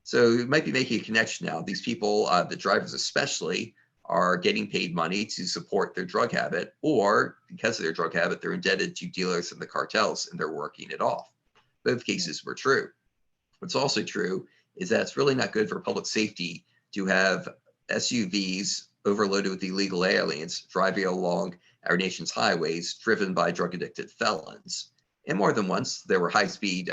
So you might be making a connection now. These people, the drivers especially, are getting paid money to support their drug habit, or because of their drug habit, they're indebted to dealers and the cartels and they're working it off. Both cases were true. What's also true is that it's really not good for public safety to have SUVs overloaded with illegal aliens driving along our nation's highways driven by drug addicted felons. And more than once, there were high-speed,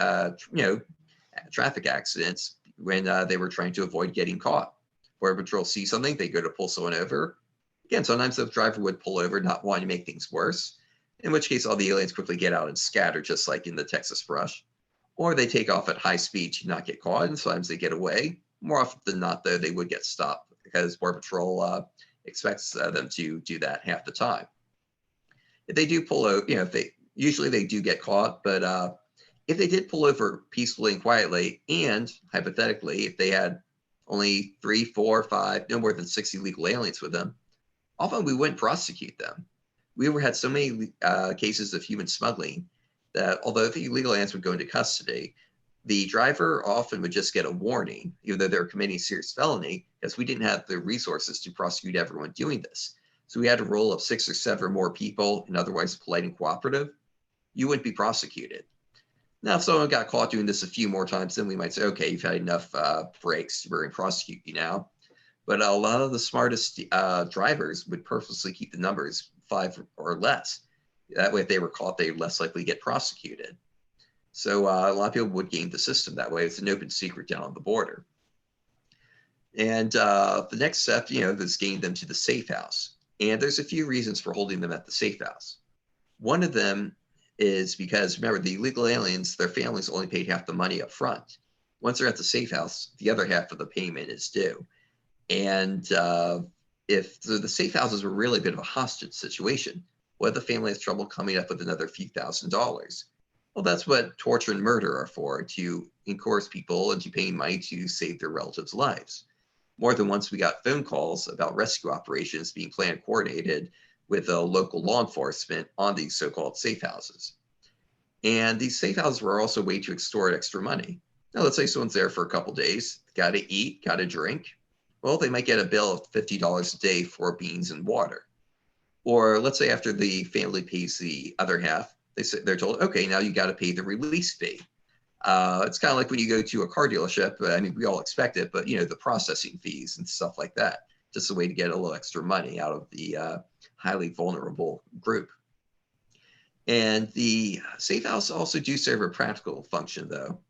traffic accidents when they were trying to avoid getting caught. Border Patrol sees something, they go to pull someone over. Again, sometimes the driver would pull over, not wanting to make things worse, in which case all the aliens quickly get out and scatter, just like in the Texas brush. Or they take off at high speed to not get caught, and sometimes they get away. More often than not, though, they would get stopped because Border Patrol expects them to do that half the time. If they do pull over, usually they do get caught, but if they did pull over peacefully and quietly, and hypothetically, if they had only 3, 4, 5, no more than 6 illegal aliens with them, often we wouldn't prosecute them. We had so many cases of human smuggling that although the illegal aliens would go into custody, the driver often would just get a warning, even though they're committing serious felony, because we didn't have the resources to prosecute everyone doing this. So we had a roll of 6 or 7 or more people, and otherwise polite and cooperative, you wouldn't be prosecuted. Now, if someone got caught doing this a few more times, then we might say, okay, you've had enough breaks, we're going to prosecute you now. But a lot of the smartest drivers would purposely keep the numbers 5 or less. That way, if they were caught, they're less likely to get prosecuted. So a lot of people would game the system that way. It's an open secret down on the border. And the next step, is getting them to the safe house. And there's a few reasons for holding them at the safe house. One of them is because, remember, the illegal aliens, their families only paid half the money up front. Once they're at the safe house, the other half of the payment is due. And if the safe houses were really a bit of a hostage situation, what if the family has trouble coming up with another few $1,000s? Well, that's what torture and murder are for, to coerce people into paying money to save their relatives' lives. More than once, we got phone calls about rescue operations being planned and coordinated with local law enforcement on these so-called safe houses. And these safe houses were also a way to extort extra money. Now, let's say someone's there for a couple days, got to eat, got to drink. Well, they might get a bill of $50 a day for beans and water. Or let's say after the family pays the other half, they're told, okay, now you got to pay the release fee. It's kind of like when you go to a car dealership. I mean, we all expect it, but the processing fees and stuff like that, just a way to get a little extra money out of the highly vulnerable group. And the safe house also do serve a practical function, though.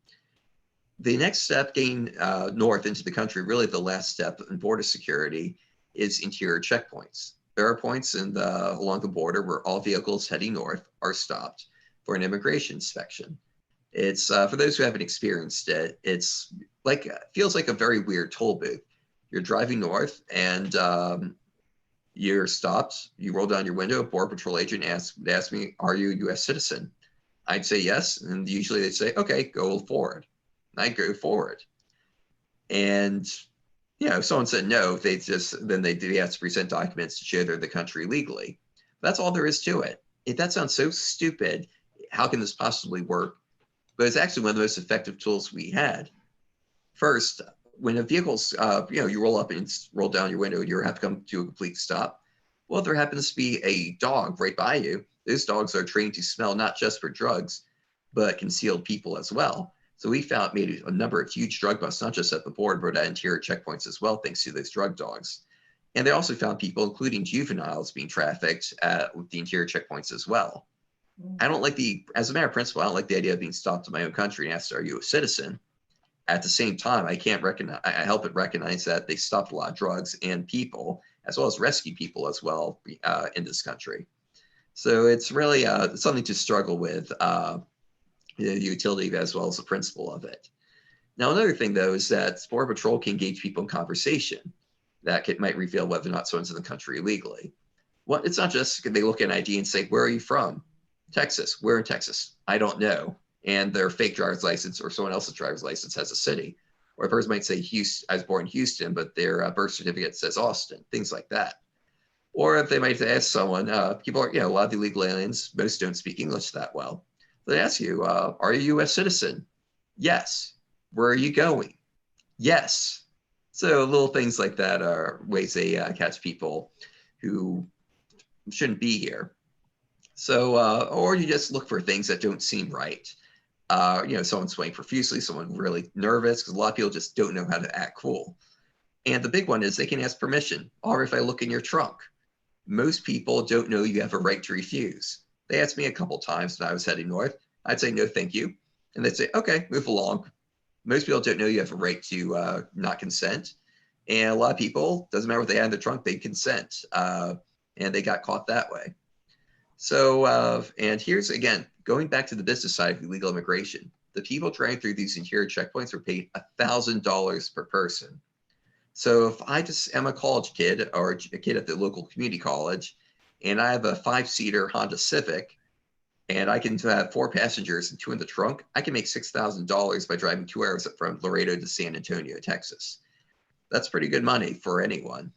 The next step getting north into the country, really the last step in border security, is interior checkpoints. There are points along the border where all vehicles heading north are stopped for an immigration inspection. It's for those who haven't experienced it, it's like feels like a very weird toll booth. You're driving north and you're stopped. You roll down your window. A border patrol agent asks me, "Are you a U.S. citizen?" I'd say yes, and usually they say, "Okay, go forward." And I go forward, and if someone said no, they have to present documents to show they're in the country legally. That's all there is to it. That sounds so stupid. How can this possibly work? But it's actually one of the most effective tools we had. First, when a vehicle's, you roll up and roll down your window, you have to come to a complete stop. Well, if there happens to be a dog right by you, those dogs are trained to smell not just for drugs, but concealed people as well. So we made a number of huge drug busts, not just at the border, but at interior checkpoints as well, thanks to those drug dogs. And they also found people, including juveniles, being trafficked at the interior checkpoints as well. I don't like as a matter of principle, I don't like the idea of being stopped in my own country and asked, "Are you a citizen?" At the same time, I help but recognize that they stopped a lot of drugs and people, as well as rescue people as well in this country. So it's really something to struggle with, the utility as well as the principle of it. Now, another thing, though, is that Border Patrol can engage people in conversation that might reveal whether or not someone's in the country illegally. Well, it's not just they look at an ID and say, "Where are you from?" "Texas." "Where in Texas?" "I don't know." And their fake driver's license or someone else's driver's license has a city. Or a person might say, "Houston, I was born in Houston," but their birth certificate says Austin, things like that. Or if they might ask someone, people are, a lot of illegal aliens, most don't speak English that well. They ask you, "Are you a U.S. citizen?" "Yes." "Where are you going?" "Yes." So little things like that are ways they catch people who shouldn't be here. So, or you just look for things that don't seem right. Someone swaying profusely, someone really nervous, because a lot of people just don't know how to act cool. And the big one is they can ask permission. "Or if I look in your trunk." Most people don't know you have a right to refuse. They asked me a couple times when I was heading north. I'd say, "No, thank you." And they'd say, "Okay, move along." Most people don't know you have a right to not consent. And a lot of people, doesn't matter what they had in their trunk, they consent. And they got caught that way. So, and here's, again, going back to the business side of illegal immigration, the people driving through these interior checkpoints are paid $1,000 per person. So if I just am a college kid or a kid at the local community college, and I have a 5-seater Honda Civic, and I can have 4 passengers and 2 in the trunk, I can make $6,000 by driving 2 hours from Laredo to San Antonio, Texas. That's pretty good money for anyone,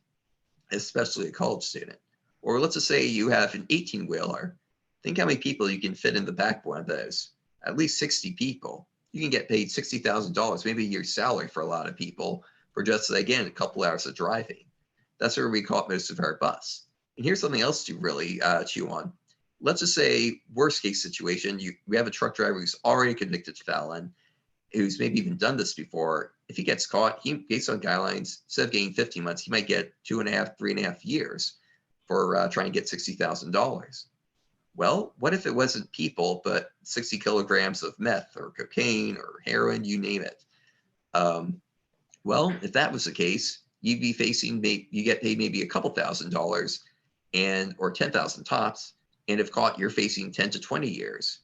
especially a college student. Or let's just say you have an 18-wheeler. Think how many people you can fit in the back of one of those. At least 60 people. You can get paid $60,000, maybe a year's salary for a lot of people, for just, again, a couple hours of driving. That's where we caught most of our busts. And here's something else to really chew on. Let's just say, worst case situation, we have a truck driver who's already a convicted felon, who's maybe even done this before. If he gets caught, based on guidelines, instead of getting 15 months, he might get 2.5, 3.5 years for trying to get $60,000. Well, what if it wasn't people, but 60 kilograms of meth or cocaine or heroin, you name it? Well, if that was the case, you'd be facing, you get paid maybe a couple $1,000 or 10,000 tops. And if caught, you're facing 10 to 20 years.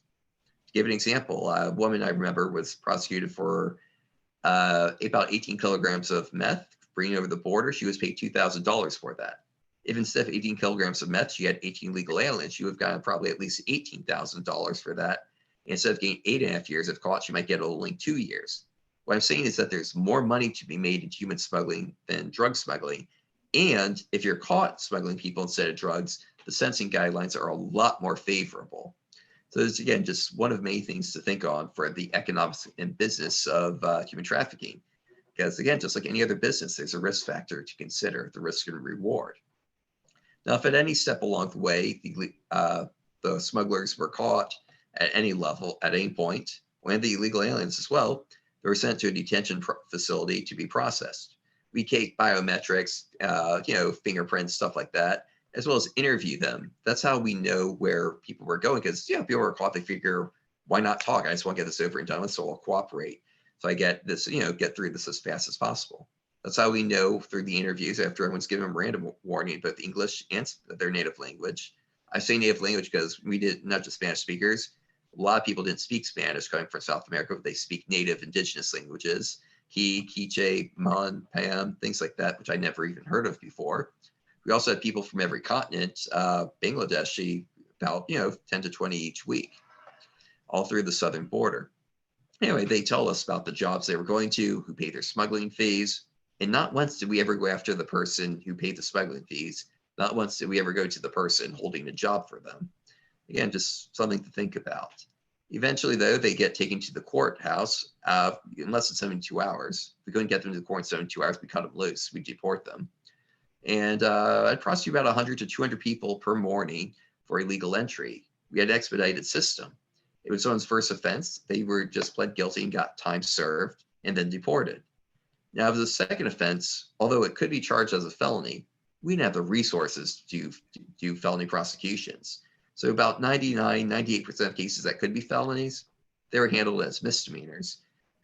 To give an example, a woman I remember was prosecuted for about 18 kilograms of meth bringing over the border. She was paid $2,000 for that. If instead of 18 kilograms of meth, she had 18 legal aliens, she would have gotten probably at least $18,000 for that. Instead of getting 8.5 years, if caught, she might get only 2 years. What I'm saying is that there's more money to be made in human smuggling than drug smuggling. And if you're caught smuggling people instead of drugs, the sentencing guidelines are a lot more favorable. So it's, again, just one of many things to think on for the economics and business of human trafficking. Because again, just like any other business, there's a risk factor to consider, the risk and reward. Now, if at any step along the way, the smugglers were caught at any level, at any point, and the illegal aliens as well, they were sent to a detention facility to be processed. We take biometrics, fingerprints, stuff like that, as well as interview them. That's how we know where people were going, because people were caught, they figure, why not talk? I just want to get this over and done with, so I'll cooperate. So I get this, get through this as fast as possible. That's how we know through the interviews, after everyone's given them random warning, both English and their native language. I say native language because we did not just Spanish speakers. A lot of people didn't speak Spanish coming from South America, but they speak native indigenous languages. He, Quiche, Mon, Pam, things like that, which I never even heard of before. We also had people from every continent, Bangladeshi, about 10 to 20 each week, all through the southern border. Anyway, they tell us about the jobs they were going to, who paid their smuggling fees. And not once did we ever go after the person who paid the smuggling fees. Not once did we ever go to the person holding the job for them. Again, just something to think about. Eventually, though, they get taken to the courthouse in less than 72 hours. If we couldn't get them to the court in 72 hours, we cut them loose. We deport them. And I'd prosecute about 100 to 200 people per morning for illegal entry. We had an expedited system. It was someone's first offense. They were just pled guilty and got time served and then deported. Now, if it was a second offense, although it could be charged as a felony, we didn't have the resources to do felony prosecutions. So about 99, 98% of cases that could be felonies, they were handled as misdemeanors.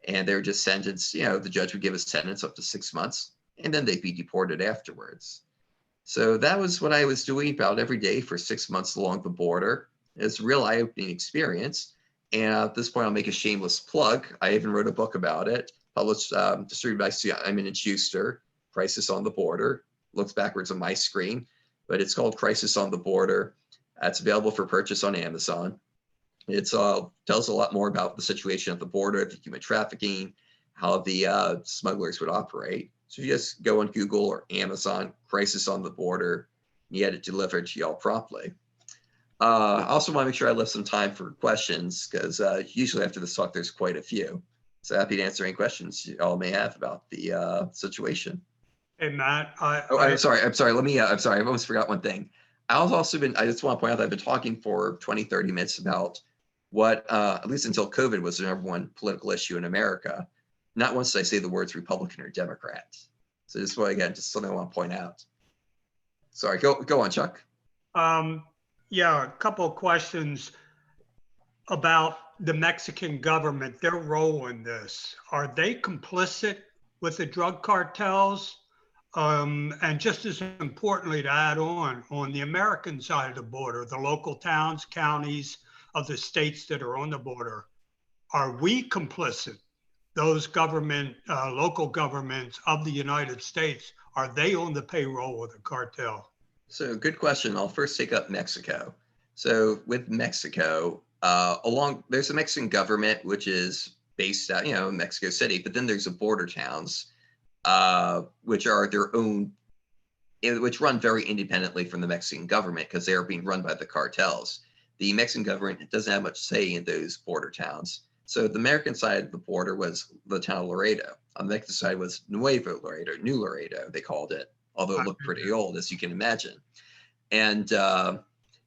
And they were just sentenced, the judge would give a sentence up to 6 months, and then they'd be deported afterwards. So that was what I was doing about every day for 6 months along the border. It's a real eye-opening experience. And at this point, I'll make a shameless plug. I even wrote a book about it, published, distributed by Simon & Schuster, Crisis on the Border. Looks backwards on my screen, but it's called Crisis on the Border. It's available for purchase on Amazon. It tells a lot more about the situation at the border, the human trafficking, how the smugglers would operate. So you just go on Google or Amazon, Crisis on the Border, and you had it delivered to y'all promptly. I also want to make sure I left some time for questions, because usually after this talk, there's quite a few. So happy to answer any questions you all may have about the situation. Hey, Matt. I'm sorry. I'm sorry. I almost forgot one thing. I just want to point out that I've been talking for 20, 30 minutes about what, at least until COVID, was the number one political issue in America. Not once did I say the words Republican or Democrat. So just something I want to point out. Sorry, go on, Chuck. Yeah, a couple of questions about the Mexican government, their role in this. Are they complicit with the drug cartels? And just as importantly, to add on the American side of the border, the local towns, counties of the states that are on the border, are we complicit? Those government, local governments of the United States, are they on the payroll of the cartel? So good question. I'll first take up Mexico. So with Mexico, there's a Mexican government, which is based out, in Mexico City, but then there's the border towns, which are their own, which run very independently from the Mexican government because they are being run by the cartels. The Mexican government doesn't have much say in those border towns. So the American side of the border was the town of Laredo. On the Mexican side was Nuevo Laredo, New Laredo, they called it, although it looked pretty old, as you can imagine. And the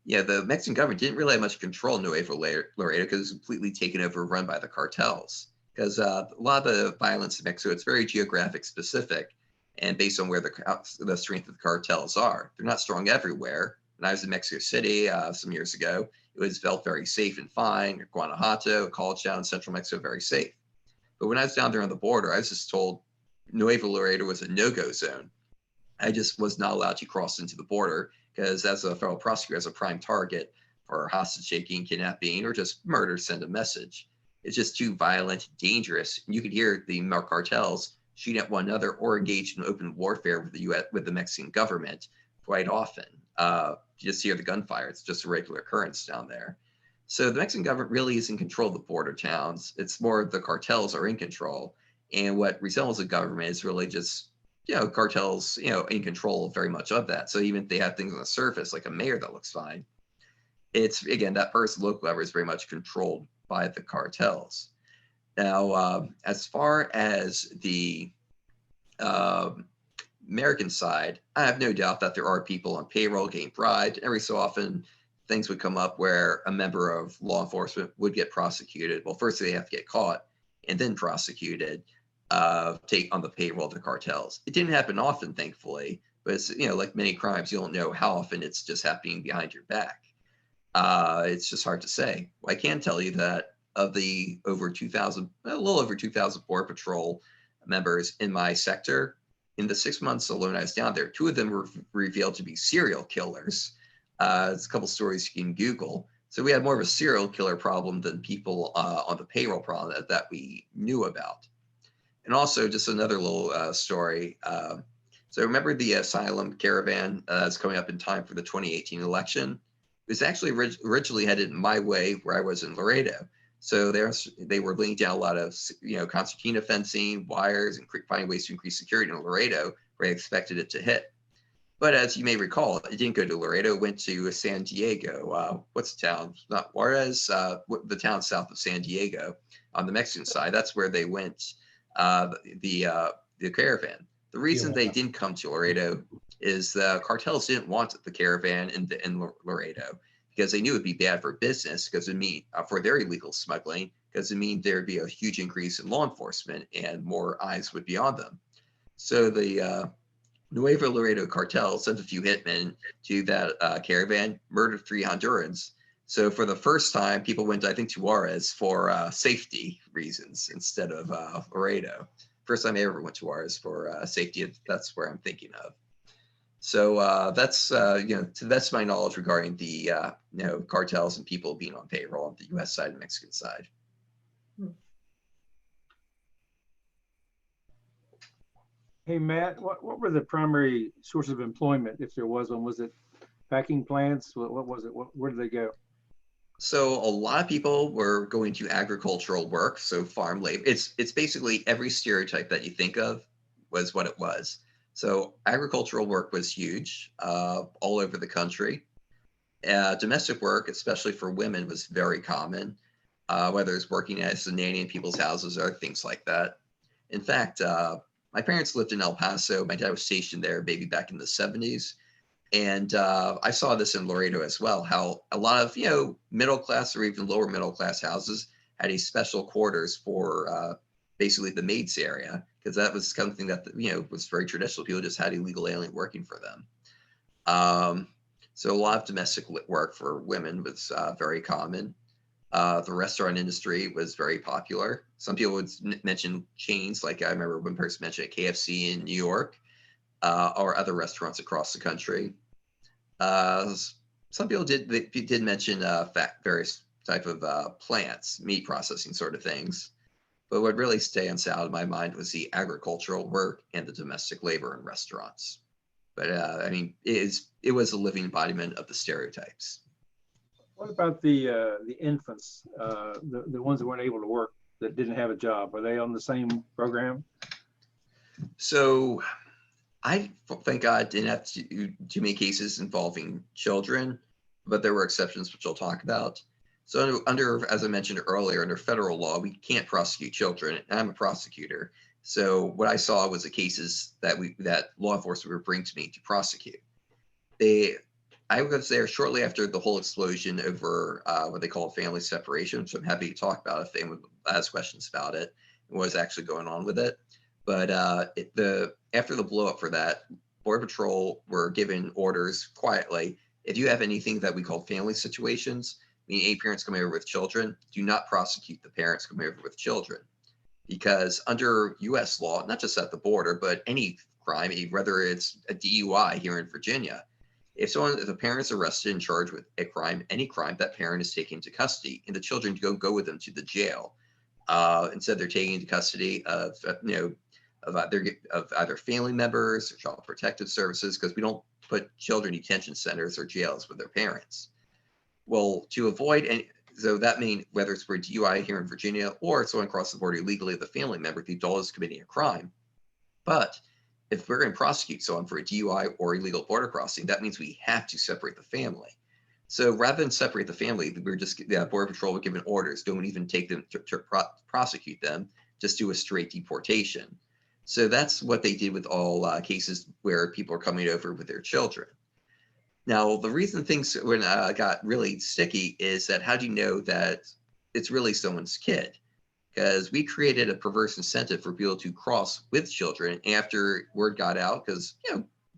Mexican government didn't really have much control in Nuevo Laredo because it was completely taken over, run by the cartels. Because a lot of the violence in Mexico, it's very geographic specific and based on where the strength of the cartels are. They're not strong everywhere. When I was in Mexico City some years ago, it felt very safe and fine. Guanajuato, a college town in central Mexico, very safe. But when I was down there on the border, I was just told Nuevo Laredo was a no-go zone. I just was not allowed to cross into the border because as a federal prosecutor, as a prime target for hostage taking, kidnapping, or just murder, send a message. It's just too violent, dangerous. And you could hear the cartels shooting at one another or engage in open warfare with the Mexican government quite often. You just hear the gunfire. It's just a regular occurrence down there. So the Mexican government really is in control of the border towns. It's more the cartels are in control. And what resembles a government is really just, cartels, in control very much of that. So even if they have things on the surface, like a mayor that looks fine, it's, again, that person, local level, is very much controlled by the cartels. Now, as far as the American side, I have no doubt that there are people on payroll getting bribed. Every so often, things would come up where a member of law enforcement would get prosecuted. Well, first they have to get caught and then prosecuted, take on the payroll of the cartels. It didn't happen often, thankfully, but it's, like many crimes, you don't know how often it's just happening behind your back. It's just hard to say. Well, I can tell you that of the a little over 2,000 Border Patrol members in my sector, in the 6 months alone I was down there, 2 of them were revealed to be serial killers. It's a couple stories you can Google. So we had more of a serial killer problem than people on the payroll problem that we knew about. And also just another little story. So remember the asylum caravan that's coming up in time for the 2018 election? It was actually originally headed my way where I was in Laredo. So they were laying down a lot of, concertina fencing, wires, and finding ways to increase security in Laredo where I expected it to hit. But as you may recall, it didn't go to Laredo, it went to San Diego. What's the town? Not Juarez, the town south of San Diego on the Mexican side. That's where they went, the caravan. The reason they didn't come to Laredo is the cartels didn't want the caravan in Laredo because they knew it'd be bad for business because it mean for their illegal smuggling, because it mean there'd be a huge increase in law enforcement and more eyes would be on them. So the Nuevo Laredo cartel sent a few hitmen to that caravan, murdered 3 Hondurans. So for the first time, people went, I think, to Juarez for safety reasons instead of Laredo. First time I ever went to Juarez for safety. That's where I'm thinking of. So that's that's my knowledge regarding the cartels and people being on payroll on the U.S. side and Mexican side. Hey, Matt, what were the primary sources of employment, if there was one? Was it packing plants? What was it? Where did they go? So a lot of people were going to agricultural work, so farm labor. It's basically every stereotype that you think of was what it was. So agricultural work was huge all over the country. Domestic work, especially for women, was very common, whether it's working as a nanny in people's houses or things like that. In fact, my parents lived in El Paso. My dad was stationed there maybe back in the 70s. And I saw this in Laredo as well, how a lot of, middle class or even lower middle class houses had a special quarters for basically the maids area, because that was something that, was very traditional. People just had illegal alien working for them. So a lot of domestic work for women was very common. The restaurant industry was very popular. Some people would mention chains, like I remember one person mentioned KFC in New York, or other restaurants across the country. Some people did mention various type of plants, meat processing sort of things. But what really stands out in my mind was the agricultural work and the domestic labor in restaurants. But it was a living embodiment of the stereotypes. What about the infants, the ones that weren't able to work, that didn't have a job? Are they on the same program? So I thank God didn't have too many cases involving children, but there were exceptions, which I'll talk about. So under, as I mentioned earlier, under federal law, we can't prosecute children, and I'm a prosecutor. So what I saw was the cases that law enforcement would bring to me to prosecute. I was there shortly after the whole explosion over what they call family separation, so I'm happy to talk about it if anyone has questions about it and what was actually going on with it. But after the blow up for that, Border Patrol were given orders quietly. If you have anything that we call family situations, meaning any parents coming over with children, do not prosecute the parents coming over with children. Because under US law, not just at the border, but any crime, whether it's a DUI here in Virginia, if a parent's arrested and charged with a crime, any crime, that parent is taken into custody, and the children go with them to the jail. Instead, they're taken into custody of either family members or child protective services, because we don't put children in detention centers or jails with their parents. Well, to avoid any, so that means whether it's for DUI here in Virginia or someone across the border illegally with a family member, the adult is committing a crime. But if we're going to prosecute someone for a DUI or illegal border crossing, that means we have to separate the family. So rather than separate the family, Border Patrol were given orders, don't even take them to prosecute them, just do a straight deportation. So that's what they did with all cases where people are coming over with their children. Now, the reason things got really sticky is that how do you know that it's really someone's kid? Because we created a perverse incentive for people to cross with children after word got out, because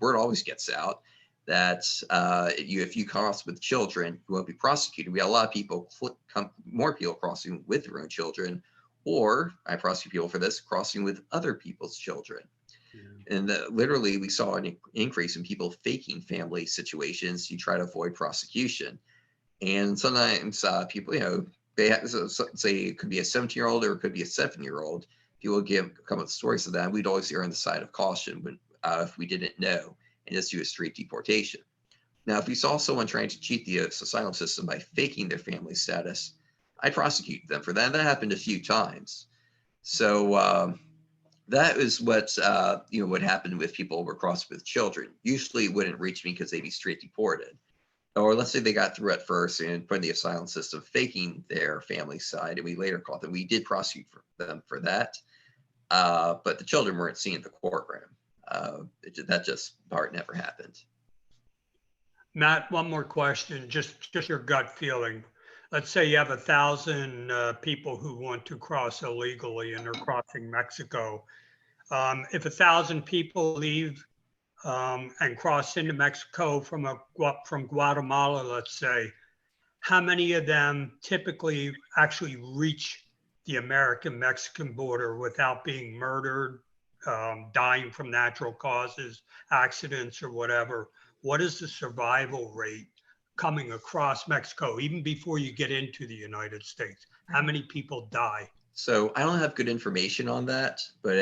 word always gets out that if you cross with children, you won't be prosecuted. We had a lot of people, more people crossing with their own children, or I prosecute people for this, crossing with other people's children. And literally, we saw an increase in people faking family situations to try to avoid prosecution. And sometimes people, they have, so say it could be a 17-year-old or it could be a 7-year-old. People come up with stories of that. We'd always err on the side of caution when if we didn't know, and just do a straight deportation. Now, if we saw someone trying to cheat the asylum system by faking their family status, I'd prosecute them for that. That happened a few times. So that is what what happened with people who were crossed with children. Usually, it wouldn't reach me because they'd be straight deported. Or let's say they got through at first and put in the asylum system faking their family side, and we later caught them. We did prosecute them for that, but the children weren't seen in the courtroom. That part never happened. Matt, one more question, just your gut feeling. Let's say you have 1,000 people who want to cross illegally and they're crossing Mexico. If 1,000 people leave and cross into Mexico from Guatemala, let's say, how many of them typically actually reach the American-Mexican border without being murdered, dying from natural causes, accidents or whatever? What is the survival rate coming across Mexico, even before you get into the United States? How many people die? So I don't have good information on that, but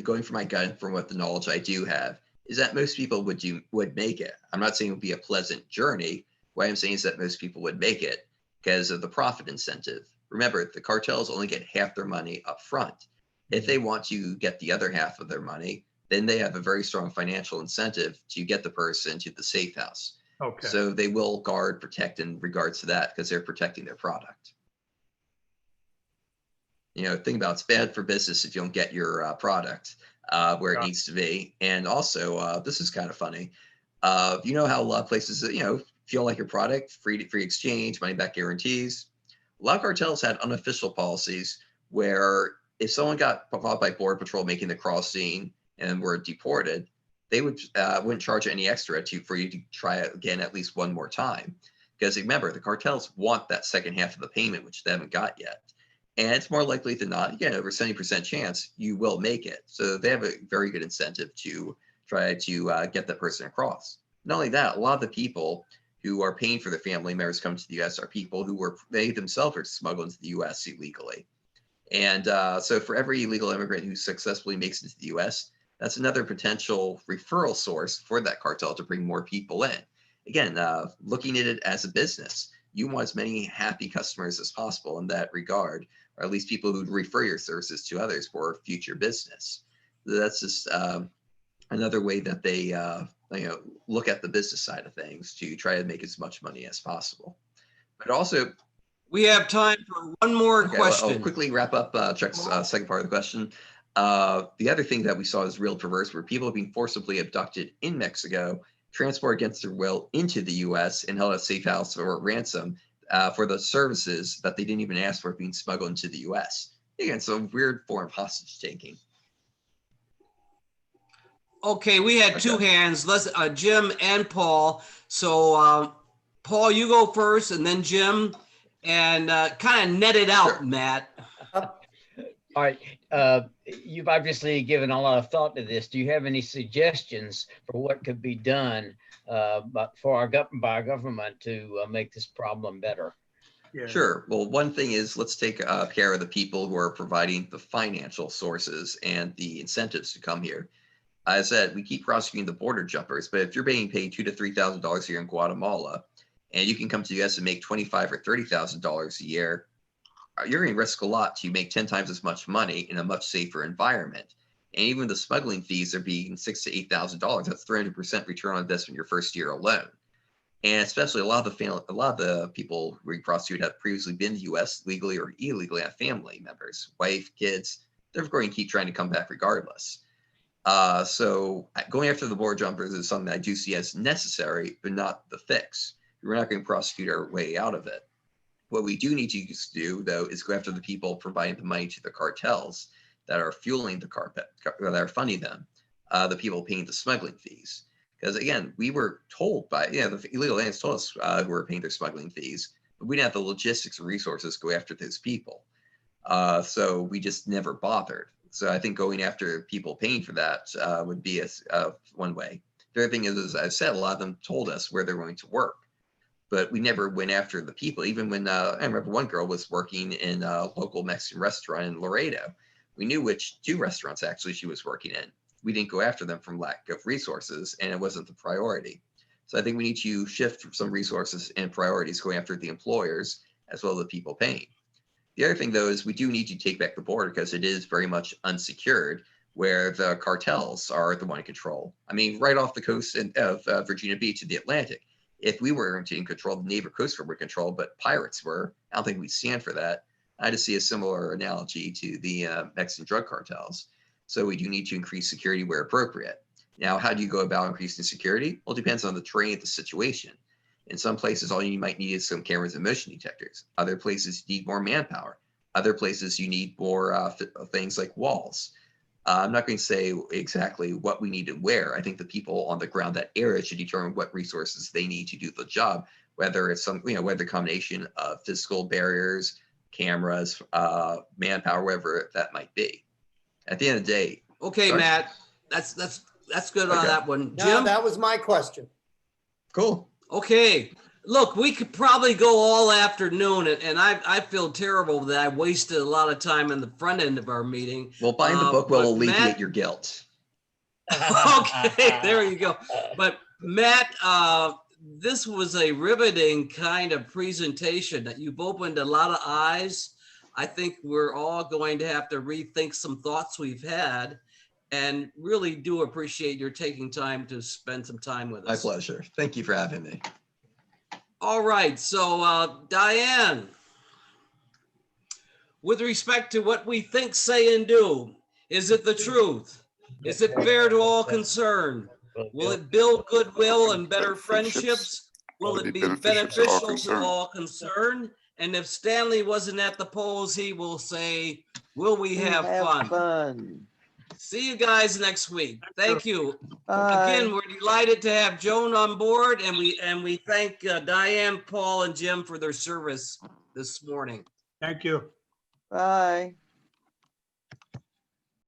going from my gut, from what the knowledge I do have, is that most people would make it. I'm not saying it would be a pleasant journey. What I'm saying is that most people would make it because of the profit incentive. Remember, the cartels only get half their money up front. If they want to get the other half of their money, then they have a very strong financial incentive to get the person to the safe house. Okay. So they will protect in regards to that because they're protecting their product. Think about it's bad for business if you don't get your product where it needs to be. And also, this is kind of funny. You know how a lot of places, feel like your product, free exchange, money back guarantees. A lot of cartels had unofficial policies where if someone got caught by Border Patrol making the crossing and were deported, they wouldn't charge any extra for you to try it again at least one more time. Because remember, the cartels want that second half of the payment, which they haven't got yet. And it's more likely than not, again, over 70% chance you will make it. So they have a very good incentive to try to get that person across. Not only that, a lot of the people who are paying for their family members coming to the U.S. are people who they themselves are smuggled into the U.S. illegally. And so for every illegal immigrant who successfully makes it into the U.S., that's another potential referral source for that cartel to bring more people in. Again, looking at it as a business, you want as many happy customers as possible in that regard, or at least people who refer your services to others for future business. That's just another way that they look at the business side of things to try to make as much money as possible. But also, we have time for one more question. I'll quickly wrap up Chuck's second part of the question. The other thing that we saw is real perverse, where people are being forcibly abducted in Mexico, transported against their will into the U.S. and held at a safe house or ransom for the services that they didn't even ask for being smuggled into the U.S. Again, it's a weird form of hostage taking. Okay, we had two hands. Let's Jim and Paul. So Paul, you go first, and then Jim, and kind of net it out, sure. Matt. All right. You've obviously given a lot of thought to this. Do you have any suggestions for what could be done by our government to make this problem better? Yeah. Sure. Well, one thing is let's take care of the people who are providing the financial sources and the incentives to come here. As I said, we keep prosecuting the border jumpers, but if you're being paid $2,000 to $3,000 a year in Guatemala, and you can come to the U.S. and make $25,000 or $30,000 a year, you're going to risk a lot to make 10 times as much money in a much safer environment. And even the smuggling fees are being $6,000 to $8,000. That's 300% return on investment your first year alone. And especially a lot of the people we prosecute have previously been to the U.S. legally or illegally, have family members, wife, kids. They're going to keep trying to come back regardless. So going after the board jumpers is something I do see as necessary, but not the fix. We're not going to prosecute our way out of it. What we do need to do, though, is go after the people providing the money to the cartels that are fueling the that are funding them, the people paying the smuggling fees. Because again, we were told by, the illegal aliens told us who were paying their smuggling fees, but we didn't have the logistics and resources to go after those people. So we just never bothered. So I think going after people paying for that would be one way. The other thing is, as I've said, a lot of them told us where they're going to work, but we never went after the people. Even when I remember one girl was working in a local Mexican restaurant in Laredo. We knew which 2 restaurants actually she was working in. We didn't go after them from lack of resources, and it wasn't the priority. So I think we need to shift some resources and priorities going after the employers as well as the people paying. The other thing, though, is we do need to take back the border because it is very much unsecured, where the cartels are the one in control. I mean, right off the coast of Virginia Beach to the Atlantic, if we weren't in control, the neighbor coast were in control, but pirates were. I don't think we stand for that. I just see a similar analogy to the Mexican drug cartels. So we do need to increase security where appropriate. Now, how do you go about increasing security? Well, it depends on the terrain of the situation. In some places, all you might need is some cameras and motion detectors. Other places, you need more manpower. Other places, you need more things like walls. I'm not going to say exactly what we need and where. I think the people on the ground, that area, should determine what resources they need to do the job, whether it's whether the combination of physical barriers, cameras, manpower, whatever that might be. At the end of the day. Okay, sorry. Matt, that's good on that one. No, Jim? that was my question. Cool. Okay. Look, we could probably go all afternoon, and I feel terrible that I wasted a lot of time in the front end of our meeting. Well, buying the book will alleviate Matt, your guilt. Okay, there you go. But Matt, this was a riveting kind of presentation that you've opened a lot of eyes. I think we're all going to have to rethink some thoughts we've had, and really do appreciate your taking time to spend some time with us. My pleasure. Thank you for having me. All right, so Diane, with respect to what we think, say, and do, is it the truth? Is it fair to all concerned? Will it build goodwill and better friendships? Will it be beneficial to all concerned? And if Stanley wasn't at the polls, he will say, will we have fun? See you guys next week. Thank you. Again, we're delighted to have Joan on board, and we thank Diane, Paul, and Jim for their service this morning. Thank you. Bye.